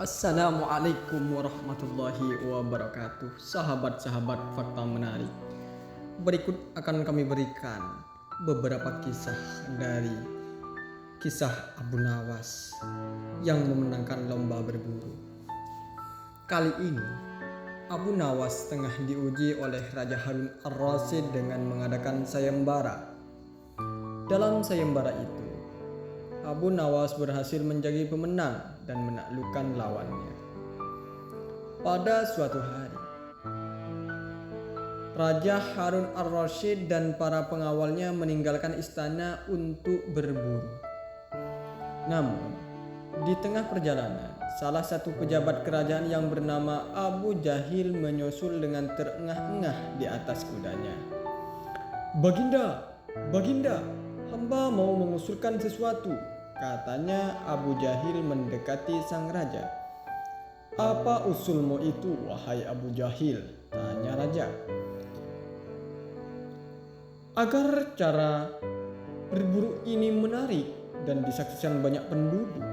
Assalamualaikum warahmatullahi wabarakatuh. Sahabat-sahabat fakta menarik, berikut akan kami berikan beberapa kisah dari kisah Abu Nawas yang memenangkan lomba berburu. Kali ini Abu Nawas tengah diuji oleh Raja Harun ar-Rasyid dengan mengadakan sayembara. Dalam sayembara itu, Abu Nawas berhasil menjadi pemenang dan menaklukkan lawannya. Pada suatu hari, Raja Harun ar-Rasyid dan para pengawalnya meninggalkan istana untuk berburu. Namun, di tengah perjalanan, salah satu pejabat kerajaan yang bernama Abu Jahil menyusul dengan terengah-engah di atas kudanya. "Baginda, Baginda, hamba mau mengusulkan sesuatu," katanya Abu Jahil mendekati sang raja. "Apa usulmu itu, wahai Abu Jahil?" tanya raja. "Agar cara berburu ini menarik dan disaksikan banyak penduduk,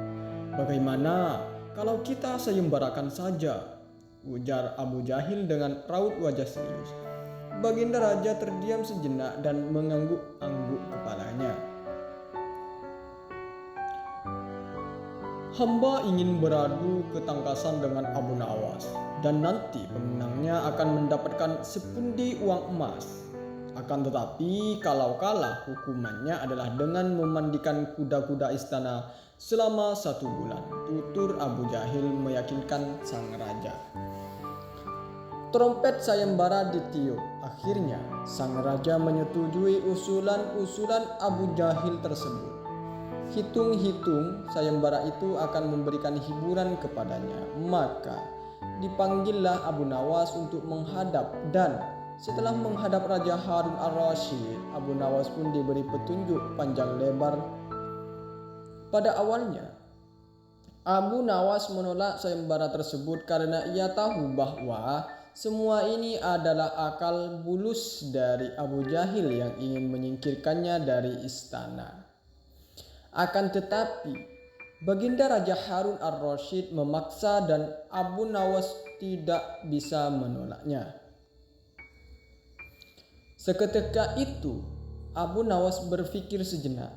bagaimana kalau kita sayembarakan saja?" ujar Abu Jahil dengan raut wajah serius. Baginda raja terdiam sejenak dan mengangguk-angguk kepalanya. "Hamba ingin beradu ketangkasan dengan Abu Nawas, dan nanti pemenangnya akan mendapatkan sepundi uang emas. Akan tetapi kalau kalah, hukumannya adalah dengan memandikan kuda-kuda istana selama 1 bulan," tutur Abu Jahil meyakinkan sang raja. Trompet sayembara ditiup. Akhirnya sang raja menyetujui usulan-usulan Abu Jahil tersebut. Hitung-hitung sayembara itu akan memberikan hiburan kepadanya. Maka dipanggillah Abu Nawas untuk menghadap, dan setelah menghadap Raja Harun ar-Rasyid, Abu Nawas pun diberi petunjuk panjang lebar. Pada awalnya, Abu Nawas menolak sayembara tersebut karena ia tahu bahwa semua ini adalah akal bulus dari Abu Jahil yang ingin menyingkirkannya dari istana. Akan tetapi, Baginda Raja Harun ar-Rasyid memaksa dan Abu Nawas tidak bisa menolaknya. Seketika itu, Abu Nawas berpikir sejenak.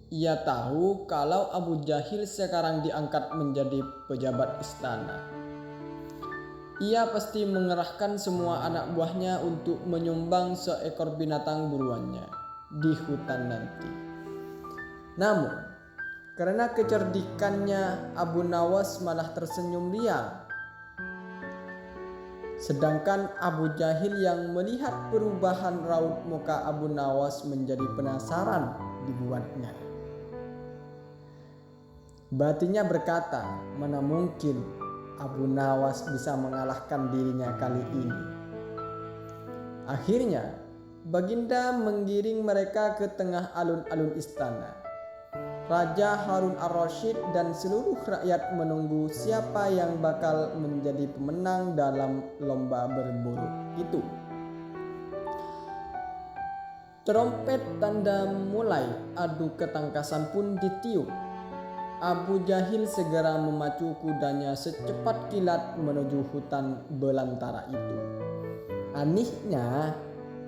Ia tahu kalau Abu Jahil sekarang diangkat menjadi pejabat istana. Ia pasti mengerahkan semua anak buahnya untuk menyumbang seekor binatang buruannya di hutan nanti. Namun, karena kecerdikannya, Abu Nawas malah tersenyum riang. Sedangkan Abu Jahil yang melihat perubahan raut muka Abu Nawas menjadi penasaran dibuatnya. Batinnya berkata, mana mungkin Abu Nawas bisa mengalahkan dirinya kali ini. Akhirnya, Baginda menggiring mereka ke tengah alun-alun istana. Raja Harun ar-Rasyid dan seluruh rakyat menunggu siapa yang bakal menjadi pemenang dalam lomba berburu itu. Trompet tanda mulai adu ketangkasan pun ditiup. Abu Jahil segera memacu kudanya secepat kilat menuju hutan belantara itu. Anehnya,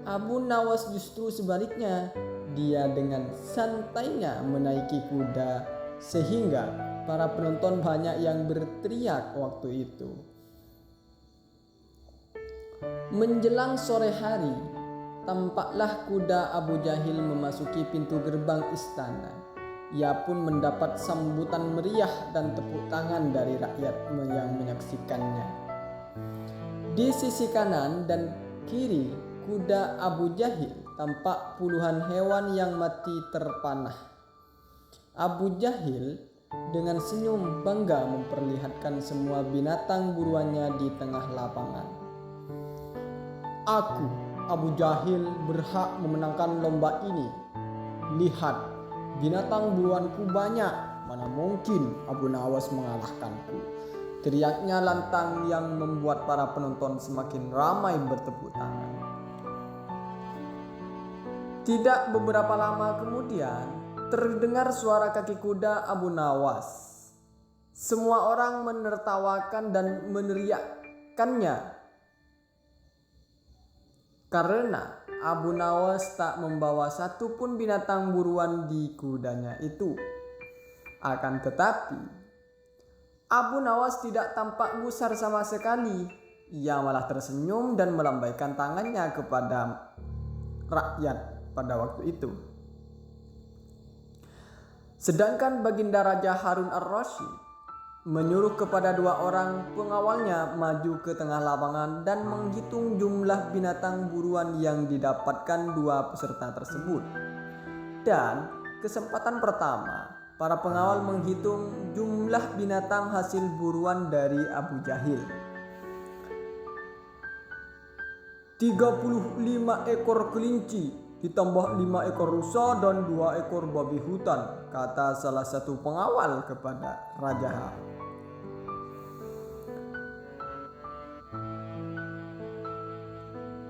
Abu Nawas justru sebaliknya. Dia dengan santainya menaiki kuda sehingga para penonton banyak yang berteriak waktu itu. Menjelang sore hari, tampaklah kuda Abu Jahil memasuki pintu gerbang istana. Ia pun mendapat sambutan meriah dan tepuk tangan dari rakyat yang menyaksikannya. Di sisi kanan dan kiri kuda Abu Jahil tampak puluhan hewan yang mati terpanah. Abu Jahil dengan senyum bangga memperlihatkan semua binatang buruannya di tengah lapangan. "Aku, Abu Jahil, berhak memenangkan lomba ini. Lihat, binatang buruanku banyak. Mana mungkin Abu Nawas mengalahkanku," teriaknya lantang yang membuat para penonton semakin ramai bertepuk tangan. Tidak beberapa lama kemudian, terdengar suara kaki kuda Abu Nawas. Semua orang menertawakan dan meneriakkannya karena Abu Nawas tak membawa satupun binatang buruan di kudanya itu. Akan tetapi Abu Nawas tidak tampak gusar sama sekali. Ia malah tersenyum dan melambaikan tangannya kepada rakyat pada waktu itu. Sedangkan Baginda Raja Harun ar-Rasyid menyuruh kepada 2 orang pengawalnya maju ke tengah lapangan dan menghitung jumlah binatang buruan yang didapatkan 2 peserta tersebut. Dan kesempatan pertama, para pengawal menghitung jumlah binatang hasil buruan dari Abu Jahil. 35 ekor kelinci ditambah 5 ekor rusa dan 2 ekor babi hutan, kata salah satu pengawal kepada Raja Harun.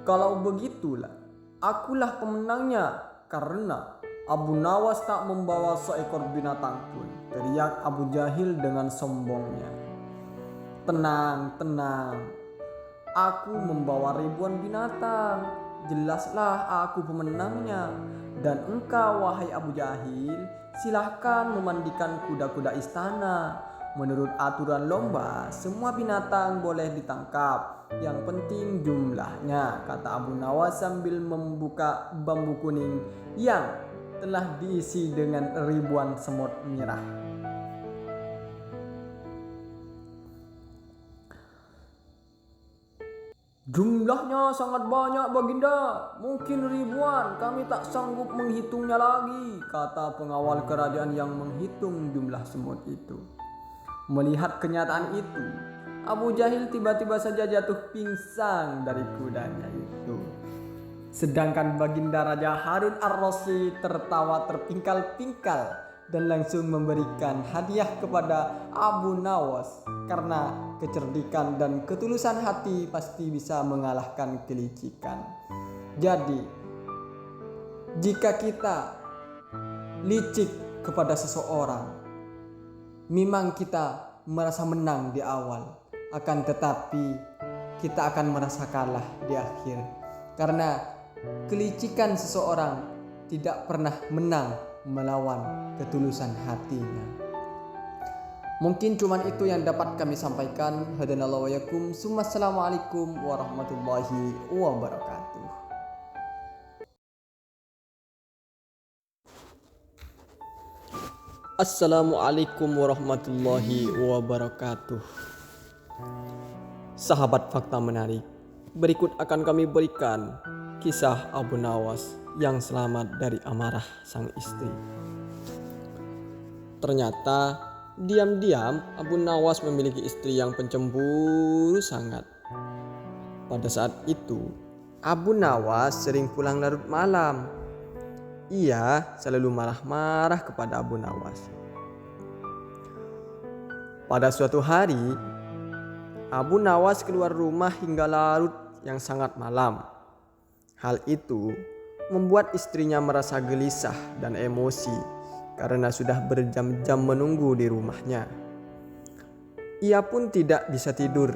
Kalau begitulah, akulah pemenangnya karena Abu Nawas tak membawa seekor binatang pun, teriak Abu Jahil dengan sombongnya. Tenang, tenang. Aku membawa ribuan binatang. Jelaslah aku pemenangnya. Dan engkau, wahai Abu Jahil, silahkan memandikan kuda-kuda istana. Menurut aturan lomba, semua binatang boleh ditangkap. Yang penting jumlahnya, kata Abu Nawas sambil membuka bambu kuning yang telah diisi dengan ribuan semut merah. Jumlahnya sangat banyak, Baginda. Mungkin ribuan, kami tak sanggup menghitungnya lagi, kata pengawal kerajaan yang menghitung jumlah semut itu. Melihat kenyataan itu, Abu Jahil tiba-tiba saja jatuh pingsan dari kudanya itu. Sedangkan Baginda Raja Harun ar-Rasyid tertawa terpingkal-pingkal dan langsung memberikan hadiah kepada Abu Nawas karena kecerdikan dan ketulusan hati pasti bisa mengalahkan kelicikan. Jadi, jika kita licik kepada seseorang, memang kita merasa menang di awal, akan tetapi kita akan merasa kalah di akhir karena kelicikan seseorang tidak pernah menang melawan ketulusan hatinya. Mungkin cuman itu yang dapat kami sampaikan. Hadanallahu wa yakum. Assalamualaikum warahmatullahi wabarakatuh. Assalamualaikum warahmatullahi wabarakatuh. Sahabat fakta menarik, berikut akan kami berikan kisah Abu Nawas yang selamat dari amarah sang istri. Ternyata diam-diam Abu Nawas memiliki istri yang pencemburu sangat. Pada saat itu, Abu Nawas sering pulang larut malam. Ia selalu marah-marah kepada Abu Nawas. Pada suatu hari, Abu Nawas keluar rumah hingga larut yang sangat malam. Hal itu membuat istrinya merasa gelisah dan emosi karena sudah berjam-jam menunggu di rumahnya. Ia pun tidak bisa tidur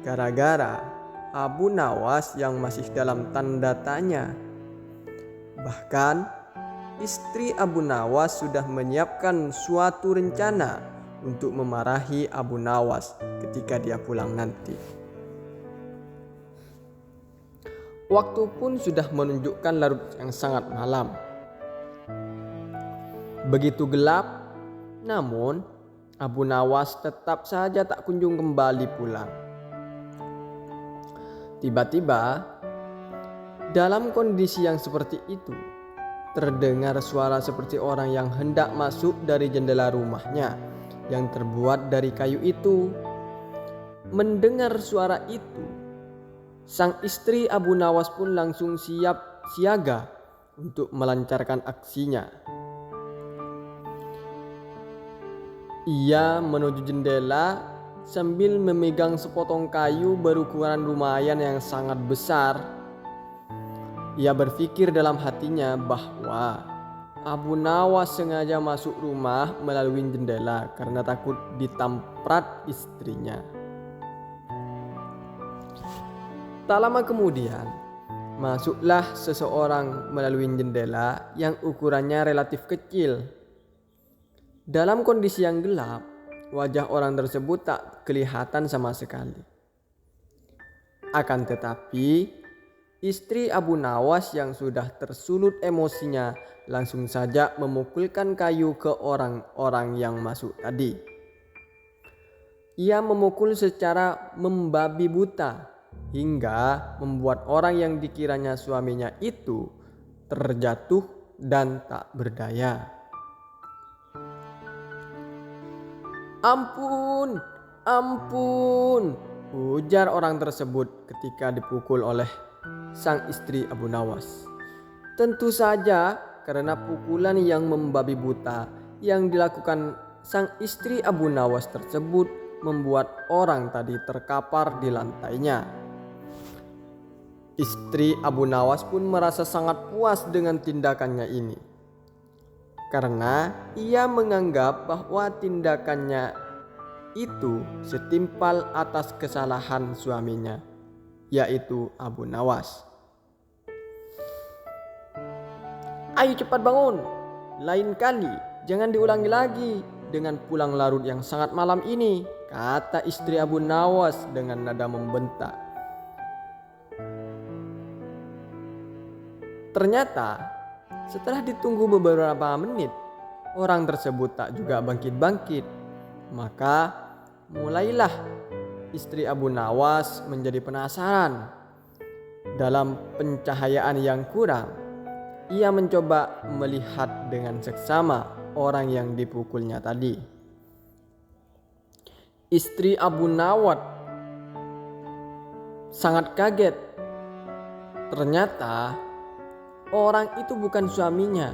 gara-gara Abu Nawas yang masih dalam tanda tanya. Bahkan istri Abu Nawas sudah menyiapkan suatu rencana untuk memarahi Abu Nawas ketika dia pulang nanti. Waktu pun sudah menunjukkan larut yang sangat malam. Begitu gelap, namun Abu Nawas tetap saja tak kunjung kembali pulang. Tiba-tiba, dalam kondisi yang seperti itu, terdengar suara seperti orang yang hendak masuk dari jendela rumahnya yang terbuat dari kayu itu. Mendengar suara itu, sang istri Abu Nawas pun langsung siap siaga untuk melancarkan aksinya. Ia menuju jendela sambil memegang sepotong kayu berukuran lumayan yang sangat besar. Ia berpikir dalam hatinya bahwa Abu Nawas sengaja masuk rumah melalui jendela karena takut ditamprat istrinya. Tak lama kemudian, masuklah seseorang melalui jendela yang ukurannya relatif kecil. Dalam kondisi yang gelap, wajah orang tersebut tak kelihatan sama sekali. Akan tetapi, istri Abu Nawas yang sudah tersulut emosinya langsung saja memukulkan kayu ke orang-orang yang masuk tadi. Ia memukul secara membabi buta hingga membuat orang yang dikiranya suaminya itu terjatuh dan tak berdaya. "Ampun, ampun," ujar orang tersebut ketika dipukul oleh sang istri Abu Nawas. Tentu saja karena pukulan yang membabi buta yang dilakukan sang istri Abu Nawas tersebut membuat orang tadi terkapar di lantainya. Istri Abu Nawas pun merasa sangat puas dengan tindakannya ini, karena ia menganggap bahwa tindakannya itu setimpal atas kesalahan suaminya, yaitu Abu Nawas. "Ayo cepat bangun, lain kali jangan diulangi lagi dengan pulang larut yang sangat malam ini," kata istri Abu Nawas dengan nada membentak. Ternyata setelah ditunggu beberapa menit, orang tersebut tak juga bangkit-bangkit. Maka mulailah istri Abu Nawas menjadi penasaran. Dalam pencahayaan yang kurang, ia mencoba melihat dengan seksama orang yang dipukulnya tadi. Istri Abu Nawas sangat kaget. Ternyata orang itu bukan suaminya.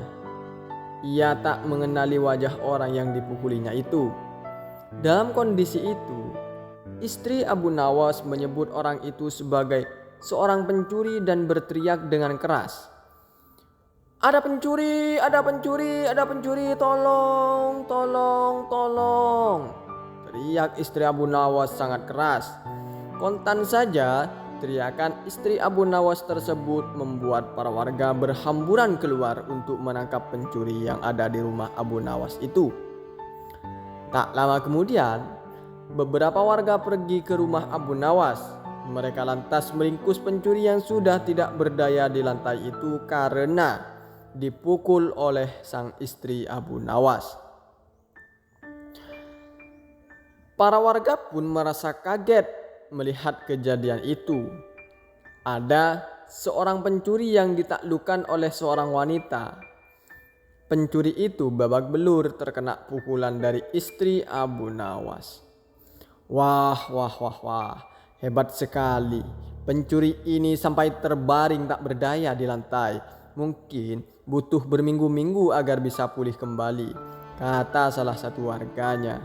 Ia tak mengenali wajah orang yang dipukulinya itu. Dalam kondisi itu, istri Abu Nawas menyebut orang itu sebagai seorang pencuri dan berteriak dengan keras, "Ada pencuri, ada pencuri, ada pencuri, tolong, tolong, tolong!" teriak istri Abu Nawas sangat keras. Kontan saja teriakan istri Abu Nawas tersebut membuat para warga berhamburan keluar untuk menangkap pencuri yang ada di rumah Abu Nawas itu. Tak lama kemudian, beberapa warga pergi ke rumah Abu Nawas. Mereka lantas meringkus pencuri yang sudah tidak berdaya di lantai itu karena dipukul oleh sang istri Abu Nawas. Para warga pun merasa kaget melihat kejadian itu. Ada seorang pencuri yang ditaklukkan oleh seorang wanita. Pencuri itu babak belur terkena pukulan dari istri Abu Nawas. Wah, wah, wah, wah, hebat sekali. Pencuri ini sampai terbaring tak berdaya di lantai. Mungkin butuh berminggu-minggu agar bisa pulih kembali, kata salah satu warganya.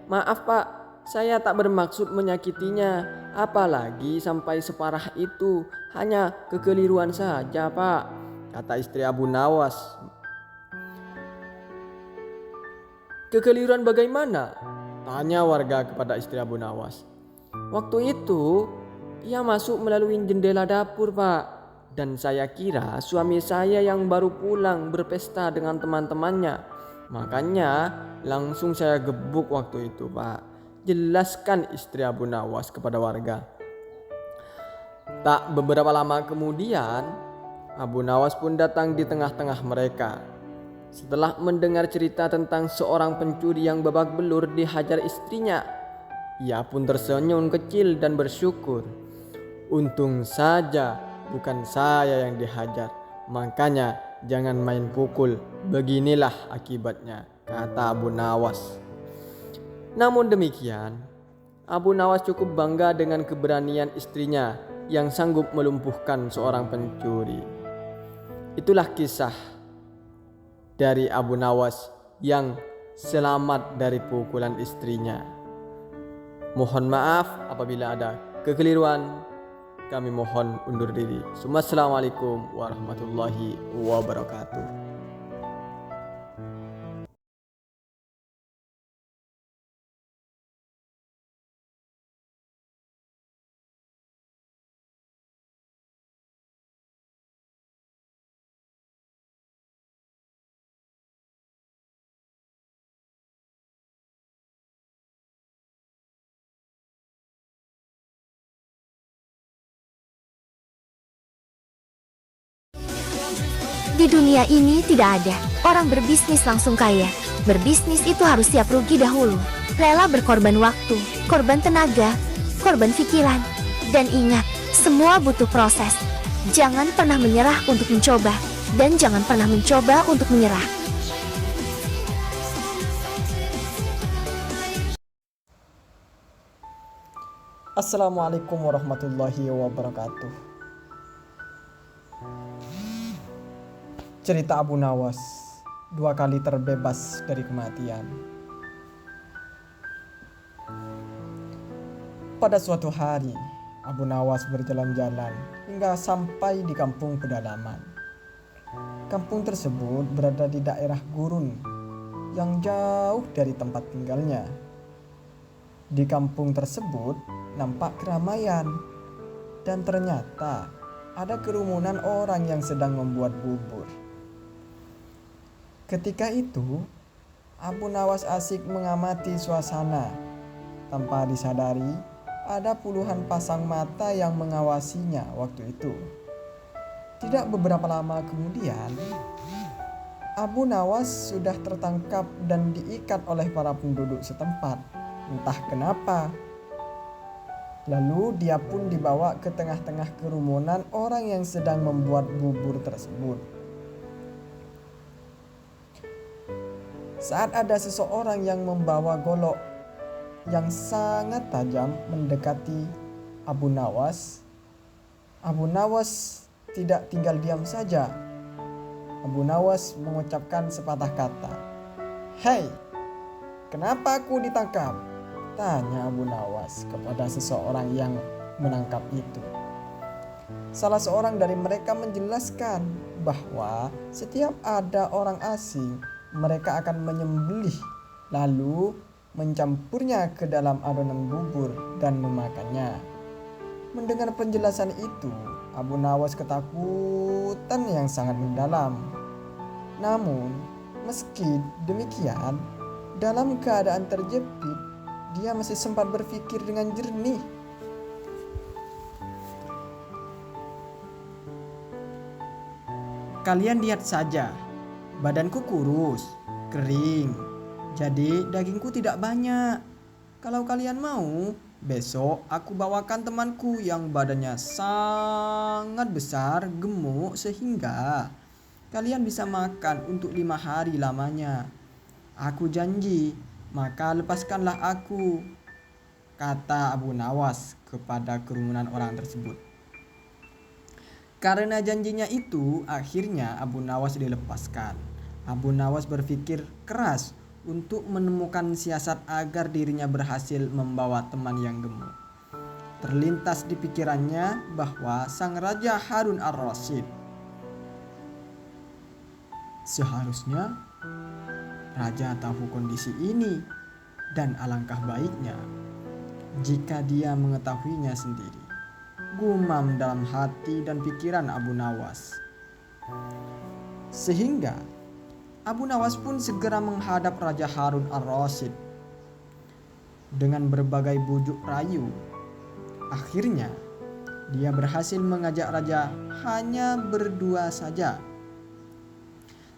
Maaf Pak, saya tak bermaksud menyakitinya. Apalagi sampai separah itu, hanya kekeliruan saja Pak, kata istri Abu Nawas. "Kekeliruan bagaimana?" tanya warga kepada istri Abu Nawas. "Waktu itu ia masuk melalui jendela dapur Pak, dan saya kira suami saya yang baru pulang berpesta dengan teman-temannya. Makanya langsung saya gebuk waktu itu Pak," jelaskan istri Abu Nawas kepada warga. Tak beberapa lama kemudian, Abu Nawas pun datang di tengah-tengah mereka. Setelah mendengar cerita tentang seorang pencuri yang babak belur dihajar istrinya, ia pun tersenyum kecil dan bersyukur. "Untung saja bukan saya yang dihajar, makanya jangan main pukul, beginilah akibatnya," kata Abu Nawas. Namun demikian, Abu Nawas cukup bangga dengan keberanian istrinya yang sanggup melumpuhkan seorang pencuri. Itulah kisah dari Abu Nawas yang selamat dari pukulan istrinya. Mohon maaf apabila ada kekeliruan. kami mohon undur diri. Assalamualaikum warahmatullahi wabarakatuh. Di dunia ini tidak ada orang berbisnis langsung kaya. Berbisnis itu harus siap rugi dahulu. Rela berkorban waktu, korban tenaga, korban pikiran. Dan ingat, semua butuh proses. Jangan pernah menyerah untuk mencoba. Dan jangan pernah mencoba untuk menyerah. Assalamualaikum warahmatullahi wabarakatuh. Cerita Abu Nawas, 2 kali terbebas dari kematian. Pada suatu hari, Abu Nawas berjalan-jalan hingga sampai di kampung pedalaman. Kampung tersebut berada di daerah gurun yang jauh dari tempat tinggalnya. Di kampung tersebut nampak keramaian dan ternyata ada kerumunan orang yang sedang membuat bubur. Ketika itu, Abu Nawas asik mengamati suasana. Tanpa disadari, ada puluhan pasang mata yang mengawasinya waktu itu. Tidak beberapa lama kemudian, Abu Nawas sudah tertangkap dan diikat oleh para penduduk setempat. Entah kenapa. Lalu dia pun dibawa ke tengah-tengah kerumunan orang yang sedang membuat bubur tersebut. Saat ada seseorang yang membawa golok yang sangat tajam mendekati Abu Nawas tidak tinggal diam saja. Abu Nawas mengucapkan sepatah kata. "Hei, kenapa aku ditangkap?" tanya Abu Nawas kepada seseorang yang menangkap itu. Salah seorang dari mereka menjelaskan bahwa setiap ada orang asing, mereka akan menyembelih lalu mencampurnya ke dalam adonan bubur dan memakannya. Mendengar penjelasan itu, Abu Nawas ketakutan yang sangat mendalam. Namun, meski demikian, dalam keadaan terjepit, dia masih sempat berpikir dengan jernih. Kalian lihat saja, badanku kurus, kering, jadi dagingku tidak banyak. Kalau kalian mau, besok aku bawakan temanku yang badannya sangat besar, gemuk sehingga kalian bisa makan untuk 5 hari lamanya. Aku janji, maka lepaskanlah aku, kata Abu Nawas kepada kerumunan orang tersebut. Karena janjinya itu, akhirnya Abu Nawas dilepaskan. Abu Nawas berpikir keras untuk menemukan siasat agar dirinya berhasil membawa teman yang gemuk. Terlintas di pikirannya bahwa sang Raja Harun ar-Rasyid seharusnya Raja tahu kondisi ini dan alangkah baiknya jika dia mengetahuinya sendiri. Gumam dalam hati dan pikiran Abu Nawas. Sehingga Abu Nawas pun segera menghadap Raja Harun ar-Rasyid. Dengan berbagai bujuk rayu, akhirnya dia berhasil mengajak raja hanya berdua saja.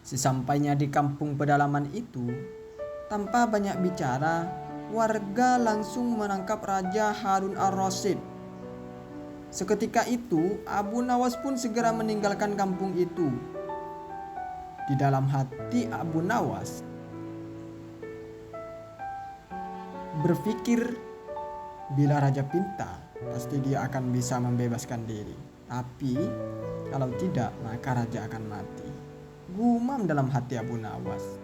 Sesampainya di kampung pedalaman itu, tanpa banyak bicara, warga langsung menangkap Raja Harun ar-Rasyid. Seketika itu, Abu Nawas pun segera meninggalkan kampung itu. Di dalam hati Abu Nawas berpikir, bila raja pintar, pasti dia akan bisa membebaskan diri. Tapi kalau tidak, maka raja akan mati. Gumam dalam hati Abu Nawas.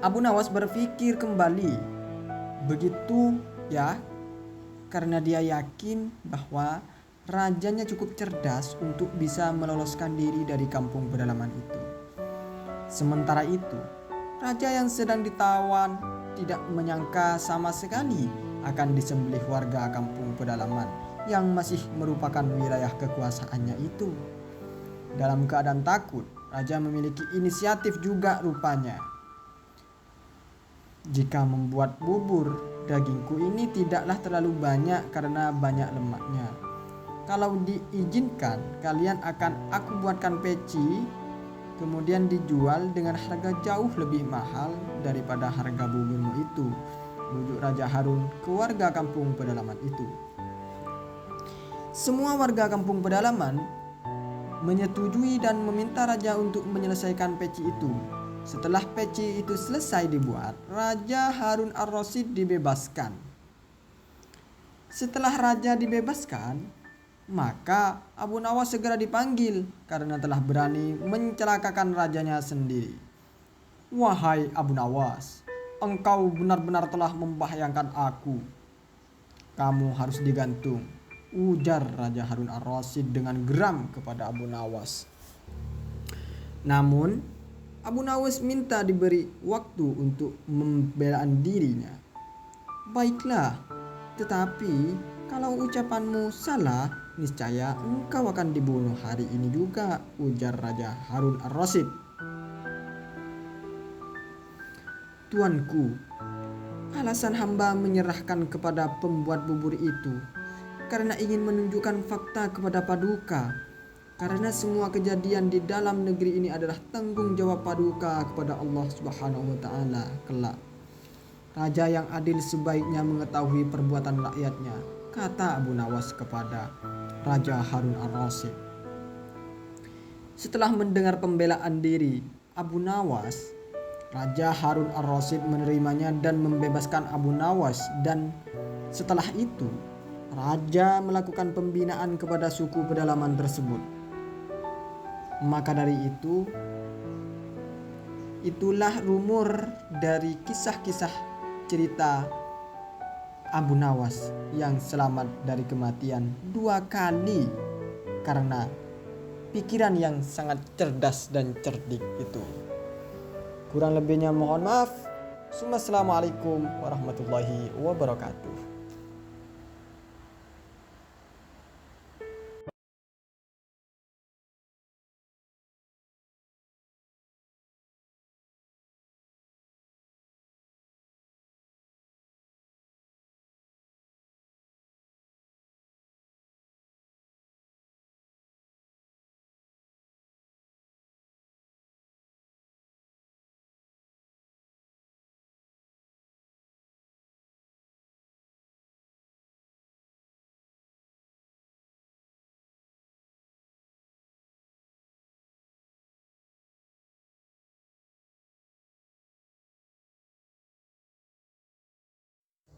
Abu Nawas berpikir kembali. Begitu ya, karena dia yakin bahwa rajanya cukup cerdas untuk bisa meloloskan diri dari kampung pedalaman itu. Sementara itu, raja yang sedang ditawan tidak menyangka sama sekali akan disembelih warga kampung pedalaman yang masih merupakan wilayah kekuasaannya itu. Dalam keadaan takut, raja memiliki inisiatif juga rupanya. Jika membuat bubur, dagingku ini tidaklah terlalu banyak karena banyak lemaknya. Kalau diizinkan, kalian akan aku buatkan peci, kemudian dijual dengan harga jauh lebih mahal daripada harga buburmu itu. Bujuk Raja Harun ke warga kampung pedalaman itu. Semua warga kampung pedalaman menyetujui dan meminta raja untuk menyelesaikan peci itu. Setelah peci itu selesai dibuat, Raja Harun ar-Rasyid dibebaskan. Setelah raja dibebaskan, maka Abu Nawas segera dipanggil karena telah berani mencelakakan rajanya sendiri. "Wahai Abu Nawas, engkau benar-benar telah membahayakan aku. Kamu harus digantung," ujar Raja Harun ar-Rasyid dengan geram kepada Abu Nawas. Namun Abu Nawas minta diberi waktu untuk membelaan dirinya. "Baiklah, tetapi kalau ucapanmu salah, niscaya engkau akan dibunuh hari ini juga," ujar Raja Harun ar-Rasyid. "Tuanku, alasan hamba menyerahkan kepada pembuat bubur itu karena ingin menunjukkan fakta kepada Paduka. Karena semua kejadian di dalam negeri ini adalah tanggung jawab Paduka kepada Allah Subhanahu wa taala kelak. Raja yang adil sebaiknya mengetahui perbuatan rakyatnya," kata Abu Nawas kepada Raja Harun ar-Rasyid. Setelah mendengar pembelaan diri Abu Nawas, Raja Harun ar-Rasyid menerimanya dan membebaskan Abu Nawas, dan setelah itu raja melakukan pembinaan kepada suku pedalaman tersebut. Maka dari itu, itulah rumor dari kisah-kisah cerita Abu Nawas yang selamat dari kematian 2 kali karena pikiran yang sangat cerdas dan cerdik itu. Kurang lebihnya mohon maaf. Assalamualaikum warahmatullahi wabarakatuh.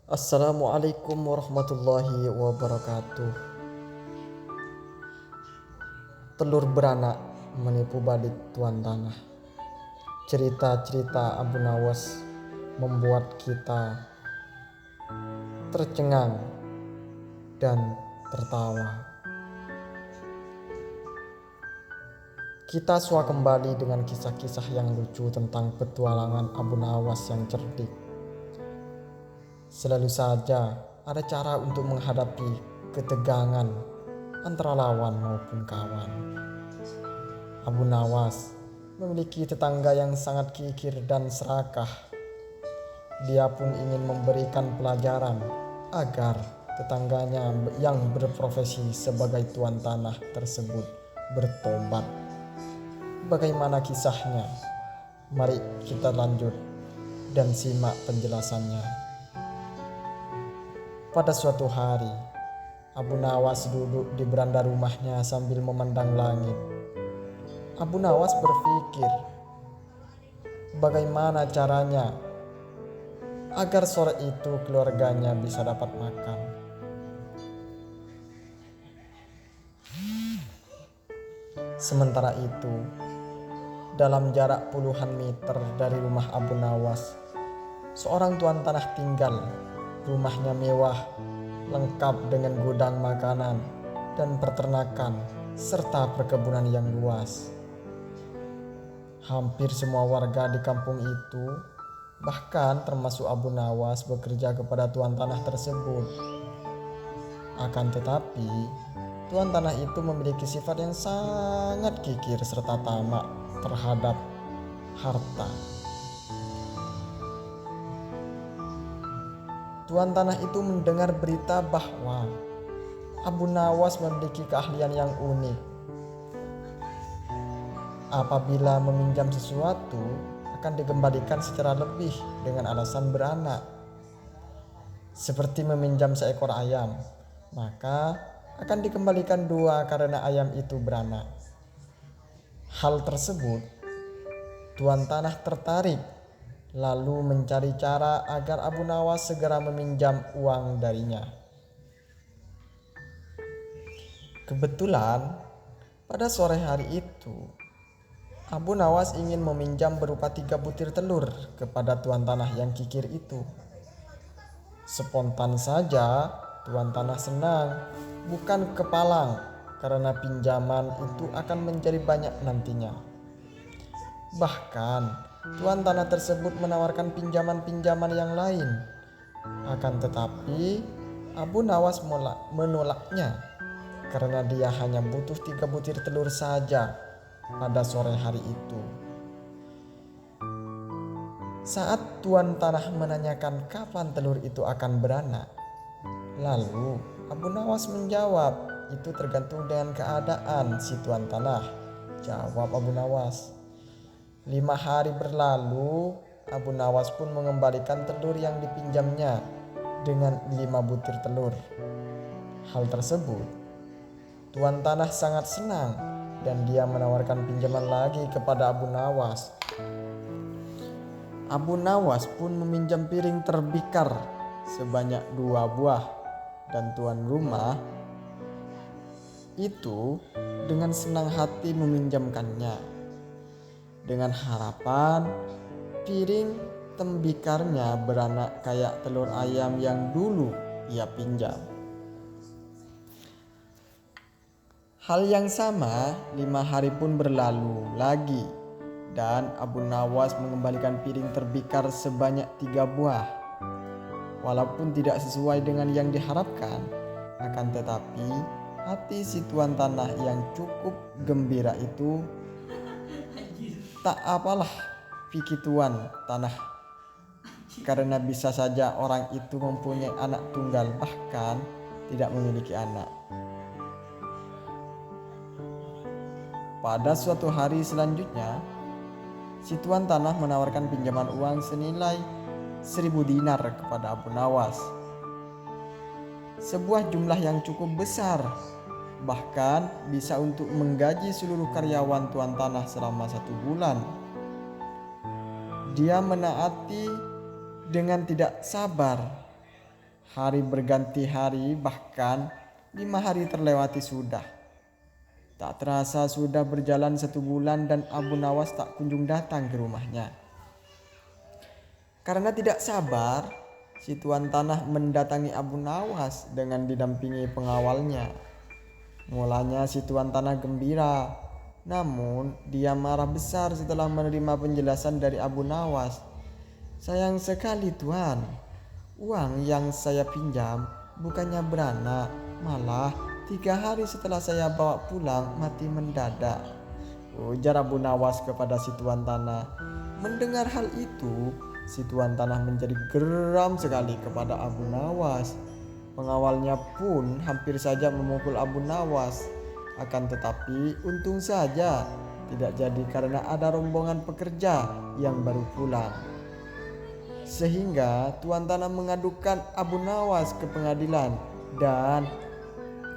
Assalamualaikum warahmatullahi wabarakatuh. Telur beranak menipu balik tuan tanah. Cerita-cerita Abu Nawas membuat kita tercengang dan tertawa. Kita sua kembali dengan kisah-kisah yang lucu tentang petualangan Abu Nawas yang cerdik. Selalu saja ada cara untuk menghadapi ketegangan antara lawan maupun kawan. Abu Nawas memiliki tetangga yang sangat kikir dan serakah. Dia pun ingin memberikan pelajaran agar tetangganya yang berprofesi sebagai tuan tanah tersebut bertobat. Bagaimana kisahnya? Mari kita lanjut dan simak penjelasannya. Pada suatu hari, Abu Nawas duduk di beranda rumahnya sambil memandang langit. Abu Nawas berpikir, bagaimana caranya agar sore itu keluarganya bisa dapat makan. Sementara itu, dalam jarak puluhan meter dari rumah Abu Nawas, seorang tuan tanah tinggal. Rumahnya mewah, lengkap dengan gudang makanan dan peternakan serta perkebunan yang luas. Hampir semua warga di kampung itu, bahkan termasuk Abu Nawas, bekerja kepada tuan tanah tersebut. Akan tetapi, tuan tanah itu memiliki sifat yang sangat kikir serta tamak terhadap harta. Tuan tanah itu mendengar berita bahwa Abu Nawas memiliki keahlian yang unik. Apabila meminjam sesuatu, akan dikembalikan secara lebih dengan alasan beranak. Seperti meminjam seekor ayam, maka akan dikembalikan 2 karena ayam itu beranak. Hal tersebut, tuan tanah tertarik, lalu mencari cara agar Abu Nawas segera meminjam uang darinya. Kebetulan, pada sore hari itu, Abu Nawas ingin meminjam berupa 3 butir telur kepada tuan tanah yang kikir itu. Spontan saja, tuan tanah senang, bukan kepalang, karena pinjaman itu akan menjadi banyak nantinya. Bahkan, tuan tanah tersebut menawarkan pinjaman-pinjaman yang lain. Akan tetapi, Abu Nawas menolaknya karena dia hanya butuh 3 butir telur saja pada sore hari itu. Saat tuan tanah menanyakan kapan telur itu akan beranak, lalu Abu Nawas menjawab, itu tergantung dengan keadaan si tuan tanah. Jawab Abu Nawas. 5 hari berlalu, Abu Nawas pun mengembalikan telur yang dipinjamnya dengan 5 butir telur. Hal tersebut, tuan tanah sangat senang dan dia menawarkan pinjaman lagi kepada Abu Nawas. Abu Nawas pun meminjam piring terbikar sebanyak 2 buah dan tuan rumah itu dengan senang hati meminjamkannya dengan harapan piring tembikarnya beranak kayak telur ayam yang dulu ia pinjam. Hal yang sama 5 hari pun berlalu lagi dan Abu Nawas mengembalikan piring terbikar sebanyak 3 buah. Walaupun tidak sesuai dengan yang diharapkan, akan tetapi hati si tuan tanah yang cukup gembira itu tak apalah pikir tuan tanah, karena bisa saja orang itu mempunyai anak tunggal bahkan tidak memiliki anak. Pada suatu hari selanjutnya, si tuan tanah menawarkan pinjaman uang senilai 1.000 dinar kepada Abu Nawas. Sebuah jumlah yang cukup besar, bahkan bisa untuk menggaji seluruh karyawan tuan tanah selama 1 bulan. Dia menaati dengan tidak sabar. Hari berganti hari, bahkan 5 hari terlewati sudah. Tak terasa sudah berjalan 1 bulan dan Abu Nawas tak kunjung datang ke rumahnya. Karena tidak sabar, si tuan tanah mendatangi Abu Nawas dengan didampingi pengawalnya. Mulanya si tuan tanah gembira, namun dia marah besar setelah menerima penjelasan dari Abu Nawas. Sayang sekali tuan, uang yang saya pinjam bukannya beranak, malah 3 hari setelah saya bawa pulang mati mendadak, ujar Abu Nawas kepada si tuan tanah. Mendengar hal itu, si tuan tanah menjadi geram sekali kepada Abu Nawas. Pengawalnya pun hampir saja memukul Abu Nawas. Akan tetapi untung saja tidak jadi karena ada rombongan pekerja yang baru pulang. Sehingga tuan tanah mengadukan Abu Nawas ke pengadilan dan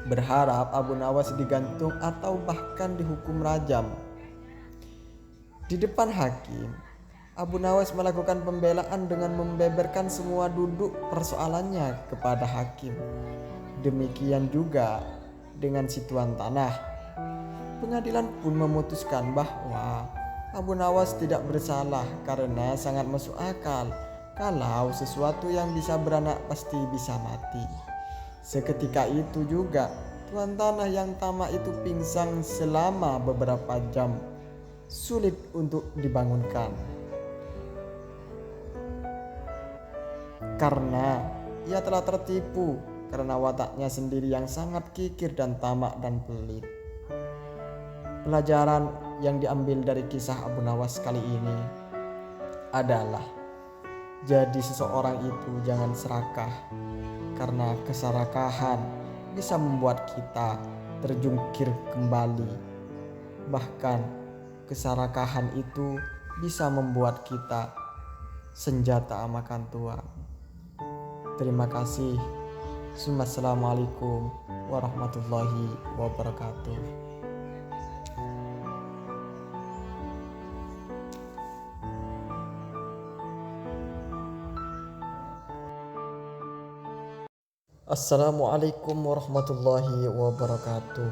berharap Abu Nawas digantung atau bahkan dihukum rajam. Di depan hakim, Abu Nawas melakukan pembelaan dengan membeberkan semua duduk persoalannya kepada hakim. Demikian juga dengan si tuan tanah. Pengadilan pun memutuskan bahwa Abu Nawas tidak bersalah karena sangat masuk akal kalau sesuatu yang bisa beranak pasti bisa mati. Seketika itu juga tuan tanah yang tamak itu pingsan selama beberapa jam, sulit untuk dibangunkan. Karena ia telah tertipu karena wataknya sendiri yang sangat kikir dan tamak dan pelit. Pelajaran yang diambil dari kisah Abu Nawas kali ini adalah jadi seseorang itu jangan serakah, karena keserakahan bisa membuat kita terjungkir kembali. Bahkan keserakahan itu bisa membuat kita senjata makan tuan. Terima kasih. Assalamualaikum warahmatullahi wabarakatuh. Assalamualaikum warahmatullahi wabarakatuh.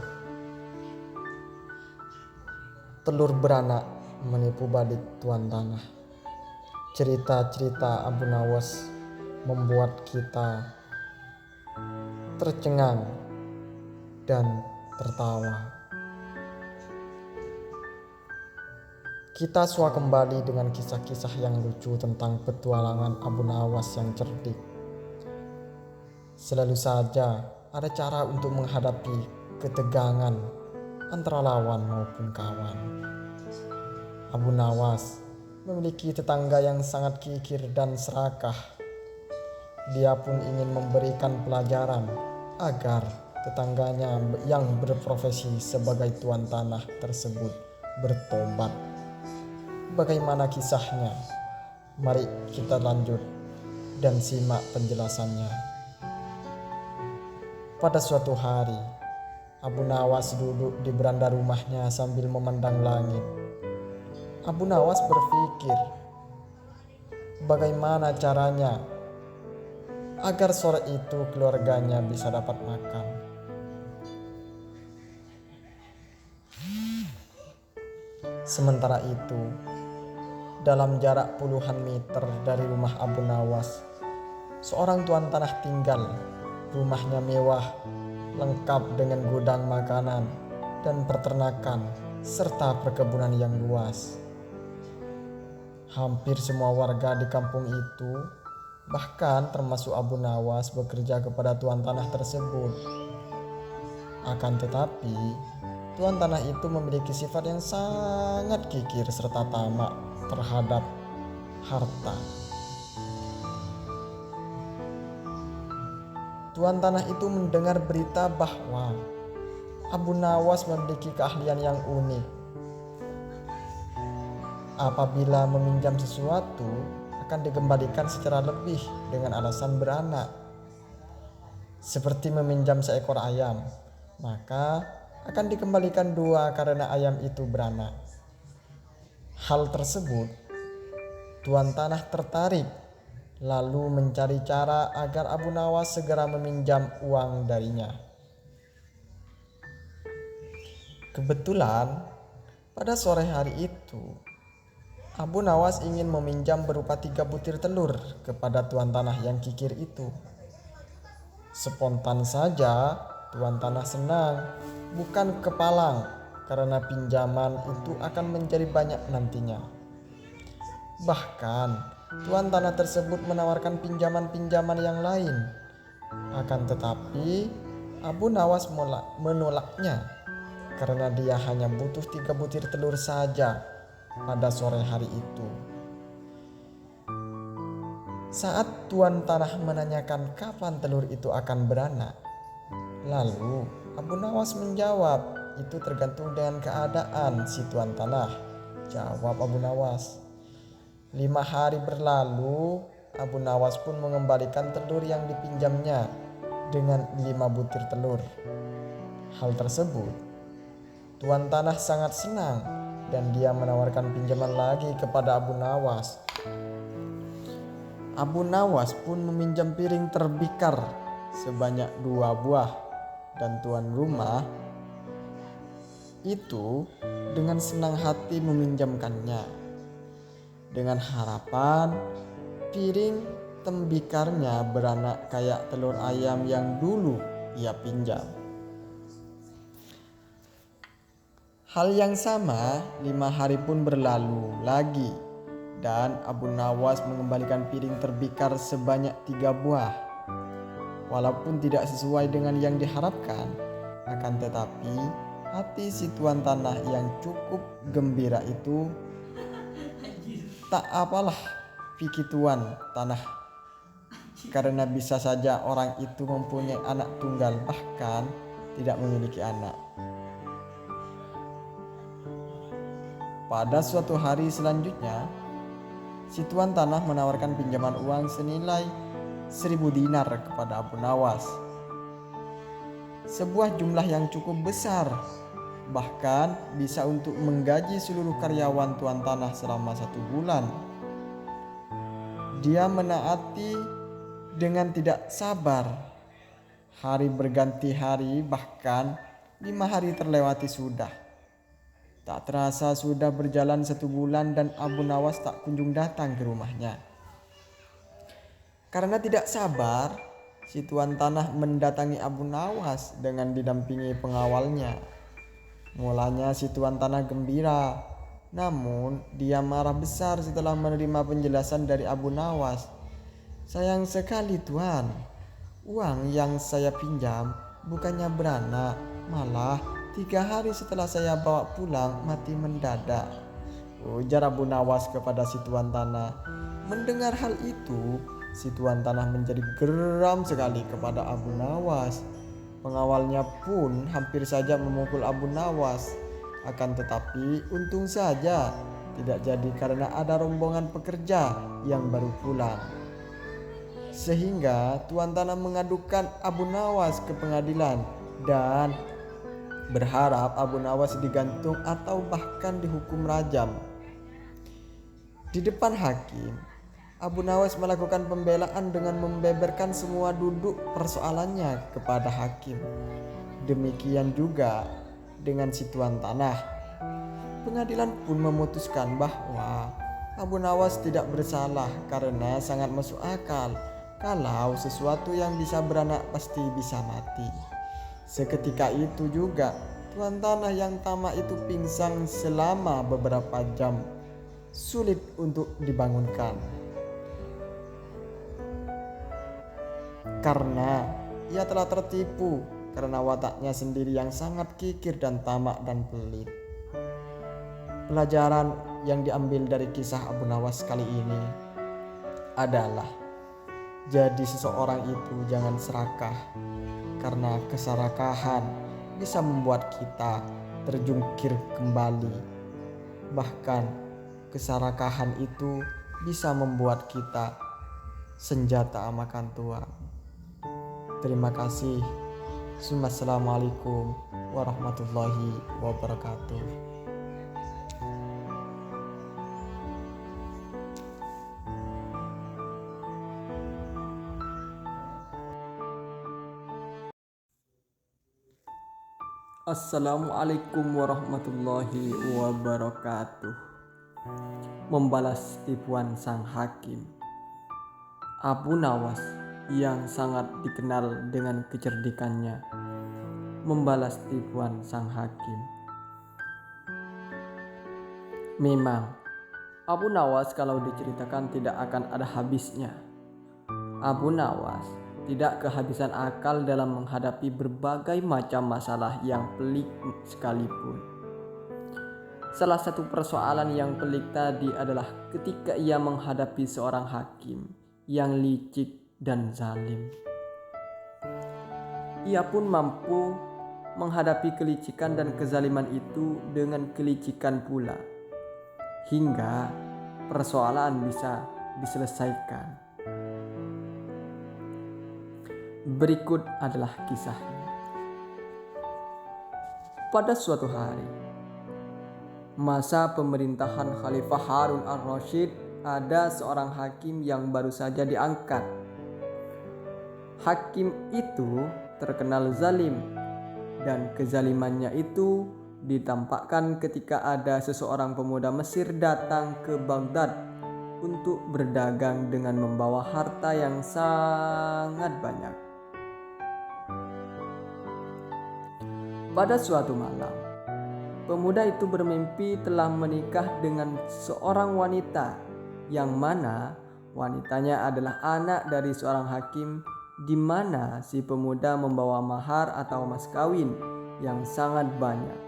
Telur beranak menipu balik tuan tanah. Cerita-cerita Abu Nawas membuat kita tercengang dan tertawa. Kita sua kembali dengan kisah-kisah yang lucu tentang petualangan Abu Nawas yang cerdik. Selalu saja ada cara untuk menghadapi ketegangan antara lawan maupun kawan. Abu Nawas memiliki tetangga yang sangat kikir dan serakah. Dia pun ingin memberikan pelajaran agar tetangganya yang berprofesi sebagai tuan tanah tersebut bertobat. Bagaimana kisahnya? Mari kita lanjut dan simak penjelasannya. Pada suatu hari, Abu Nawas duduk di beranda rumahnya sambil memandang langit. Abu Nawas berpikir, bagaimana caranya agar sore itu keluarganya bisa dapat makan. Sementara itu, dalam jarak puluhan meter dari rumah Abu Nawas, seorang tuan tanah tinggal. Rumahnya mewah, lengkap dengan gudang makanan dan peternakan serta perkebunan yang luas. Hampir semua warga di kampung itu, bahkan termasuk Abu Nawas, bekerja kepada tuan tanah tersebut. Akan tetapi, tuan tanah itu memiliki sifat yang sangat kikir serta tamak terhadap harta. Tuan tanah itu mendengar berita bahwa Abu Nawas memiliki keahlian yang unik. Apabila meminjam sesuatu, akan dikembalikan secara lebih dengan alasan beranak. Seperti meminjam seekor ayam, maka akan dikembalikan 2 karena ayam itu beranak. Hal tersebut, tuan tanah tertarik, lalu mencari cara agar Abu Nawas segera meminjam uang darinya. Kebetulan pada sore hari itu, Abu Nawas ingin meminjam berupa 3 butir telur kepada tuan tanah yang kikir itu. Spontan saja tuan tanah senang, bukan kepalang, karena pinjaman itu akan menjadi banyak nantinya. Bahkan tuan tanah tersebut menawarkan pinjaman-pinjaman yang lain. Akan tetapi Abu Nawas menolaknya karena dia hanya butuh 3 butir telur saja pada sore hari itu. Saat tuan tanah menanyakan kapan telur itu akan beranak, lalu Abu Nawas menjawab, itu tergantung dengan keadaan si tuan tanah. Jawab Abu Nawas. 5 hari berlalu, Abu Nawas pun mengembalikan telur yang dipinjamnya dengan 5 butir telur. Hal tersebut, tuan tanah sangat senang dan dia menawarkan pinjaman lagi kepada Abu Nawas. Abu Nawas pun meminjam piring terbikar sebanyak 2 buah dan tuan rumah itu dengan senang hati meminjamkannya, dengan harapan piring tembikarnya beranak kayak telur ayam yang dulu ia pinjam. Hal yang sama 5 hari pun berlalu lagi dan Abu Nawas mengembalikan piring terbikar sebanyak 3 buah. Walaupun tidak sesuai dengan yang diharapkan, akan tetapi hati si tuan tanah yang cukup gembira itu tak apalah pikir tuan tanah, karena bisa saja orang itu mempunyai anak tunggal bahkan tidak memiliki anak. Pada suatu hari selanjutnya, si tuan tanah menawarkan pinjaman uang senilai 1000 dinar kepada Abu Nawas. Sebuah jumlah yang cukup besar, bahkan bisa untuk menggaji seluruh karyawan tuan tanah selama 1 bulan. Dia menaati dengan tidak sabar. Hari berganti hari, bahkan 5 hari terlewati sudah. Tak terasa sudah berjalan 1 bulan dan Abu Nawas tak kunjung datang ke rumahnya. Karena tidak sabar, si tuan tanah mendatangi Abu Nawas dengan didampingi pengawalnya. Mulanya si tuan tanah gembira, namun dia marah besar setelah menerima penjelasan dari Abu Nawas. "Sayang sekali tuan, uang yang saya pinjam bukannya beranak, malah 3 hari setelah saya bawa pulang mati mendadak," ujar Abu Nawas kepada si tuan tanah. Mendengar hal itu, si tuan tanah menjadi geram sekali kepada Abu Nawas. Pengawalnya pun hampir saja memukul Abu Nawas. Akan tetapi untung saja tidak jadi karena ada rombongan pekerja yang baru pulang. Sehingga tuan tanah mengadukan Abu Nawas ke pengadilan dan berharap Abu Nawas digantung atau bahkan dihukum rajam. Di depan hakim, Abu Nawas melakukan pembelaan dengan membeberkan semua duduk persoalannya kepada hakim. Demikian juga dengan si tuan tanah. Pengadilan pun memutuskan bahwa Abu Nawas tidak bersalah karena sangat masuk akal kalau sesuatu yang bisa beranak pasti bisa mati. Seketika itu juga tuan tanah yang tamak itu pingsan selama beberapa jam, sulit untuk dibangunkan. Karena ia telah tertipu karena wataknya sendiri yang sangat kikir dan tamak dan pelit. Pelajaran yang diambil dari kisah Abu Nawas kali ini adalah jadi seseorang itu jangan serakah, karena keserakahan bisa membuat kita terjungkir kembali. Bahkan keserakahan itu bisa membuat kita senjata amakan Tuhan. Terima kasih. Assalamualaikum warahmatullahi wabarakatuh. Assalamualaikum warahmatullahi wabarakatuh. Membalas tipuan sang hakim. Abu Nawas yang sangat dikenal dengan kecerdikannya membalas tipuan sang hakim. Memang Abu Nawas kalau diceritakan tidak akan ada habisnya. Abu Nawas tidak kehabisan akal dalam menghadapi berbagai macam masalah yang pelik sekalipun. Salah satu persoalan yang pelik tadi adalah ketika ia menghadapi seorang hakim yang licik dan zalim. Ia pun mampu menghadapi kelicikan dan kezaliman itu dengan kelicikan pula, hingga persoalan bisa diselesaikan. Berikut adalah kisahnya. Pada suatu hari, masa pemerintahan Khalifah Harun al-Rasyid, ada seorang hakim yang baru saja diangkat. Hakim itu terkenal zalim, dan kezalimannya itu ditampakkan ketika ada seseorang pemuda Mesir datang ke Baghdad untuk berdagang dengan membawa harta yang sangat banyak. Pada suatu malam, pemuda itu bermimpi telah menikah dengan seorang wanita yang mana wanitanya adalah anak dari seorang hakim, di mana si pemuda membawa mahar atau mas kawin yang sangat banyak.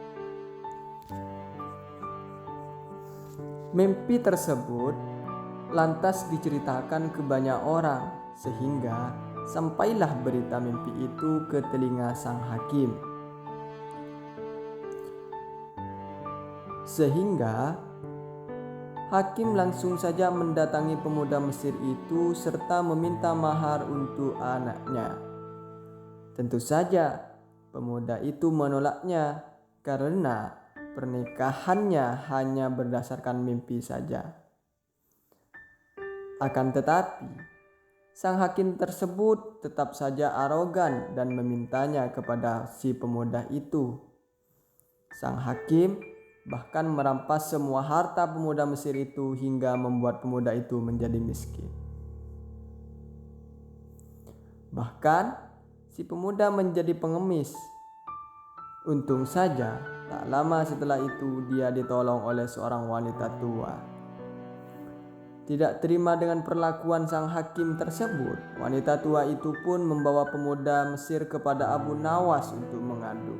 Mimpi tersebut lantas diceritakan ke banyak orang sehingga sampailah berita mimpi itu ke telinga sang hakim. Sehingga hakim langsung saja mendatangi pemuda Mesir itu serta meminta mahar untuk anaknya. Tentu saja pemuda itu menolaknya karena pernikahannya hanya berdasarkan mimpi saja. Akan tetapi, sang hakim tersebut tetap saja arogan dan memintanya kepada si pemuda itu. Sang hakim bahkan merampas semua harta pemuda Mesir itu hingga membuat pemuda itu menjadi miskin. Bahkan si pemuda menjadi pengemis. Untung saja tak lama setelah itu dia ditolong oleh seorang wanita tua. Tidak terima dengan perlakuan sang hakim tersebut, wanita tua itu pun membawa pemuda Mesir kepada Abu Nawas untuk mengadu.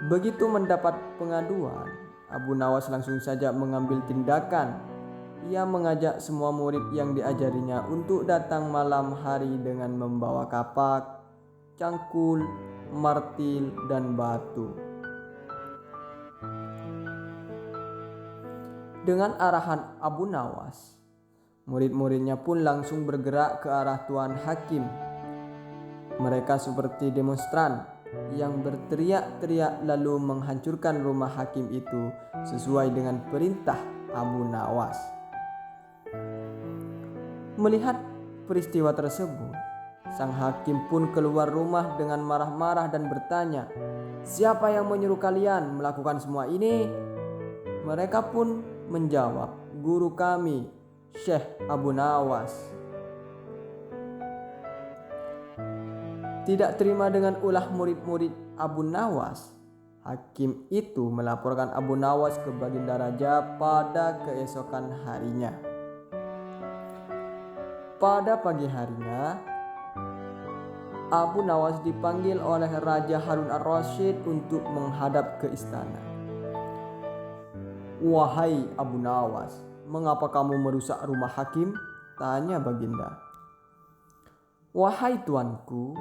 Begitu mendapat pengaduan, Abu Nawas langsung saja mengambil tindakan. Ia mengajak semua murid yang diajarinya untuk datang malam hari dengan membawa kapak, cangkul, martil, dan batu. Dengan arahan Abu Nawas, murid-muridnya pun langsung bergerak ke arah Tuan Hakim. Mereka seperti demonstran yang berteriak-teriak lalu menghancurkan rumah hakim itu sesuai dengan perintah Abu Nawas. Melihat peristiwa tersebut, sang hakim pun keluar rumah dengan marah-marah dan bertanya, "Siapa yang menyuruh kalian melakukan semua ini?" Mereka pun menjawab, "Guru kami, Syekh Abu Nawas." Tidak terima dengan ulah murid-murid Abu Nawas, hakim itu melaporkan Abu Nawas ke Baginda Raja pada keesokan harinya. Pada pagi harinya, Abu Nawas dipanggil oleh Raja Harun ar-Rasyid untuk menghadap ke istana. "Wahai Abu Nawas, mengapa kamu merusak rumah hakim?" tanya Baginda. "Wahai tuanku,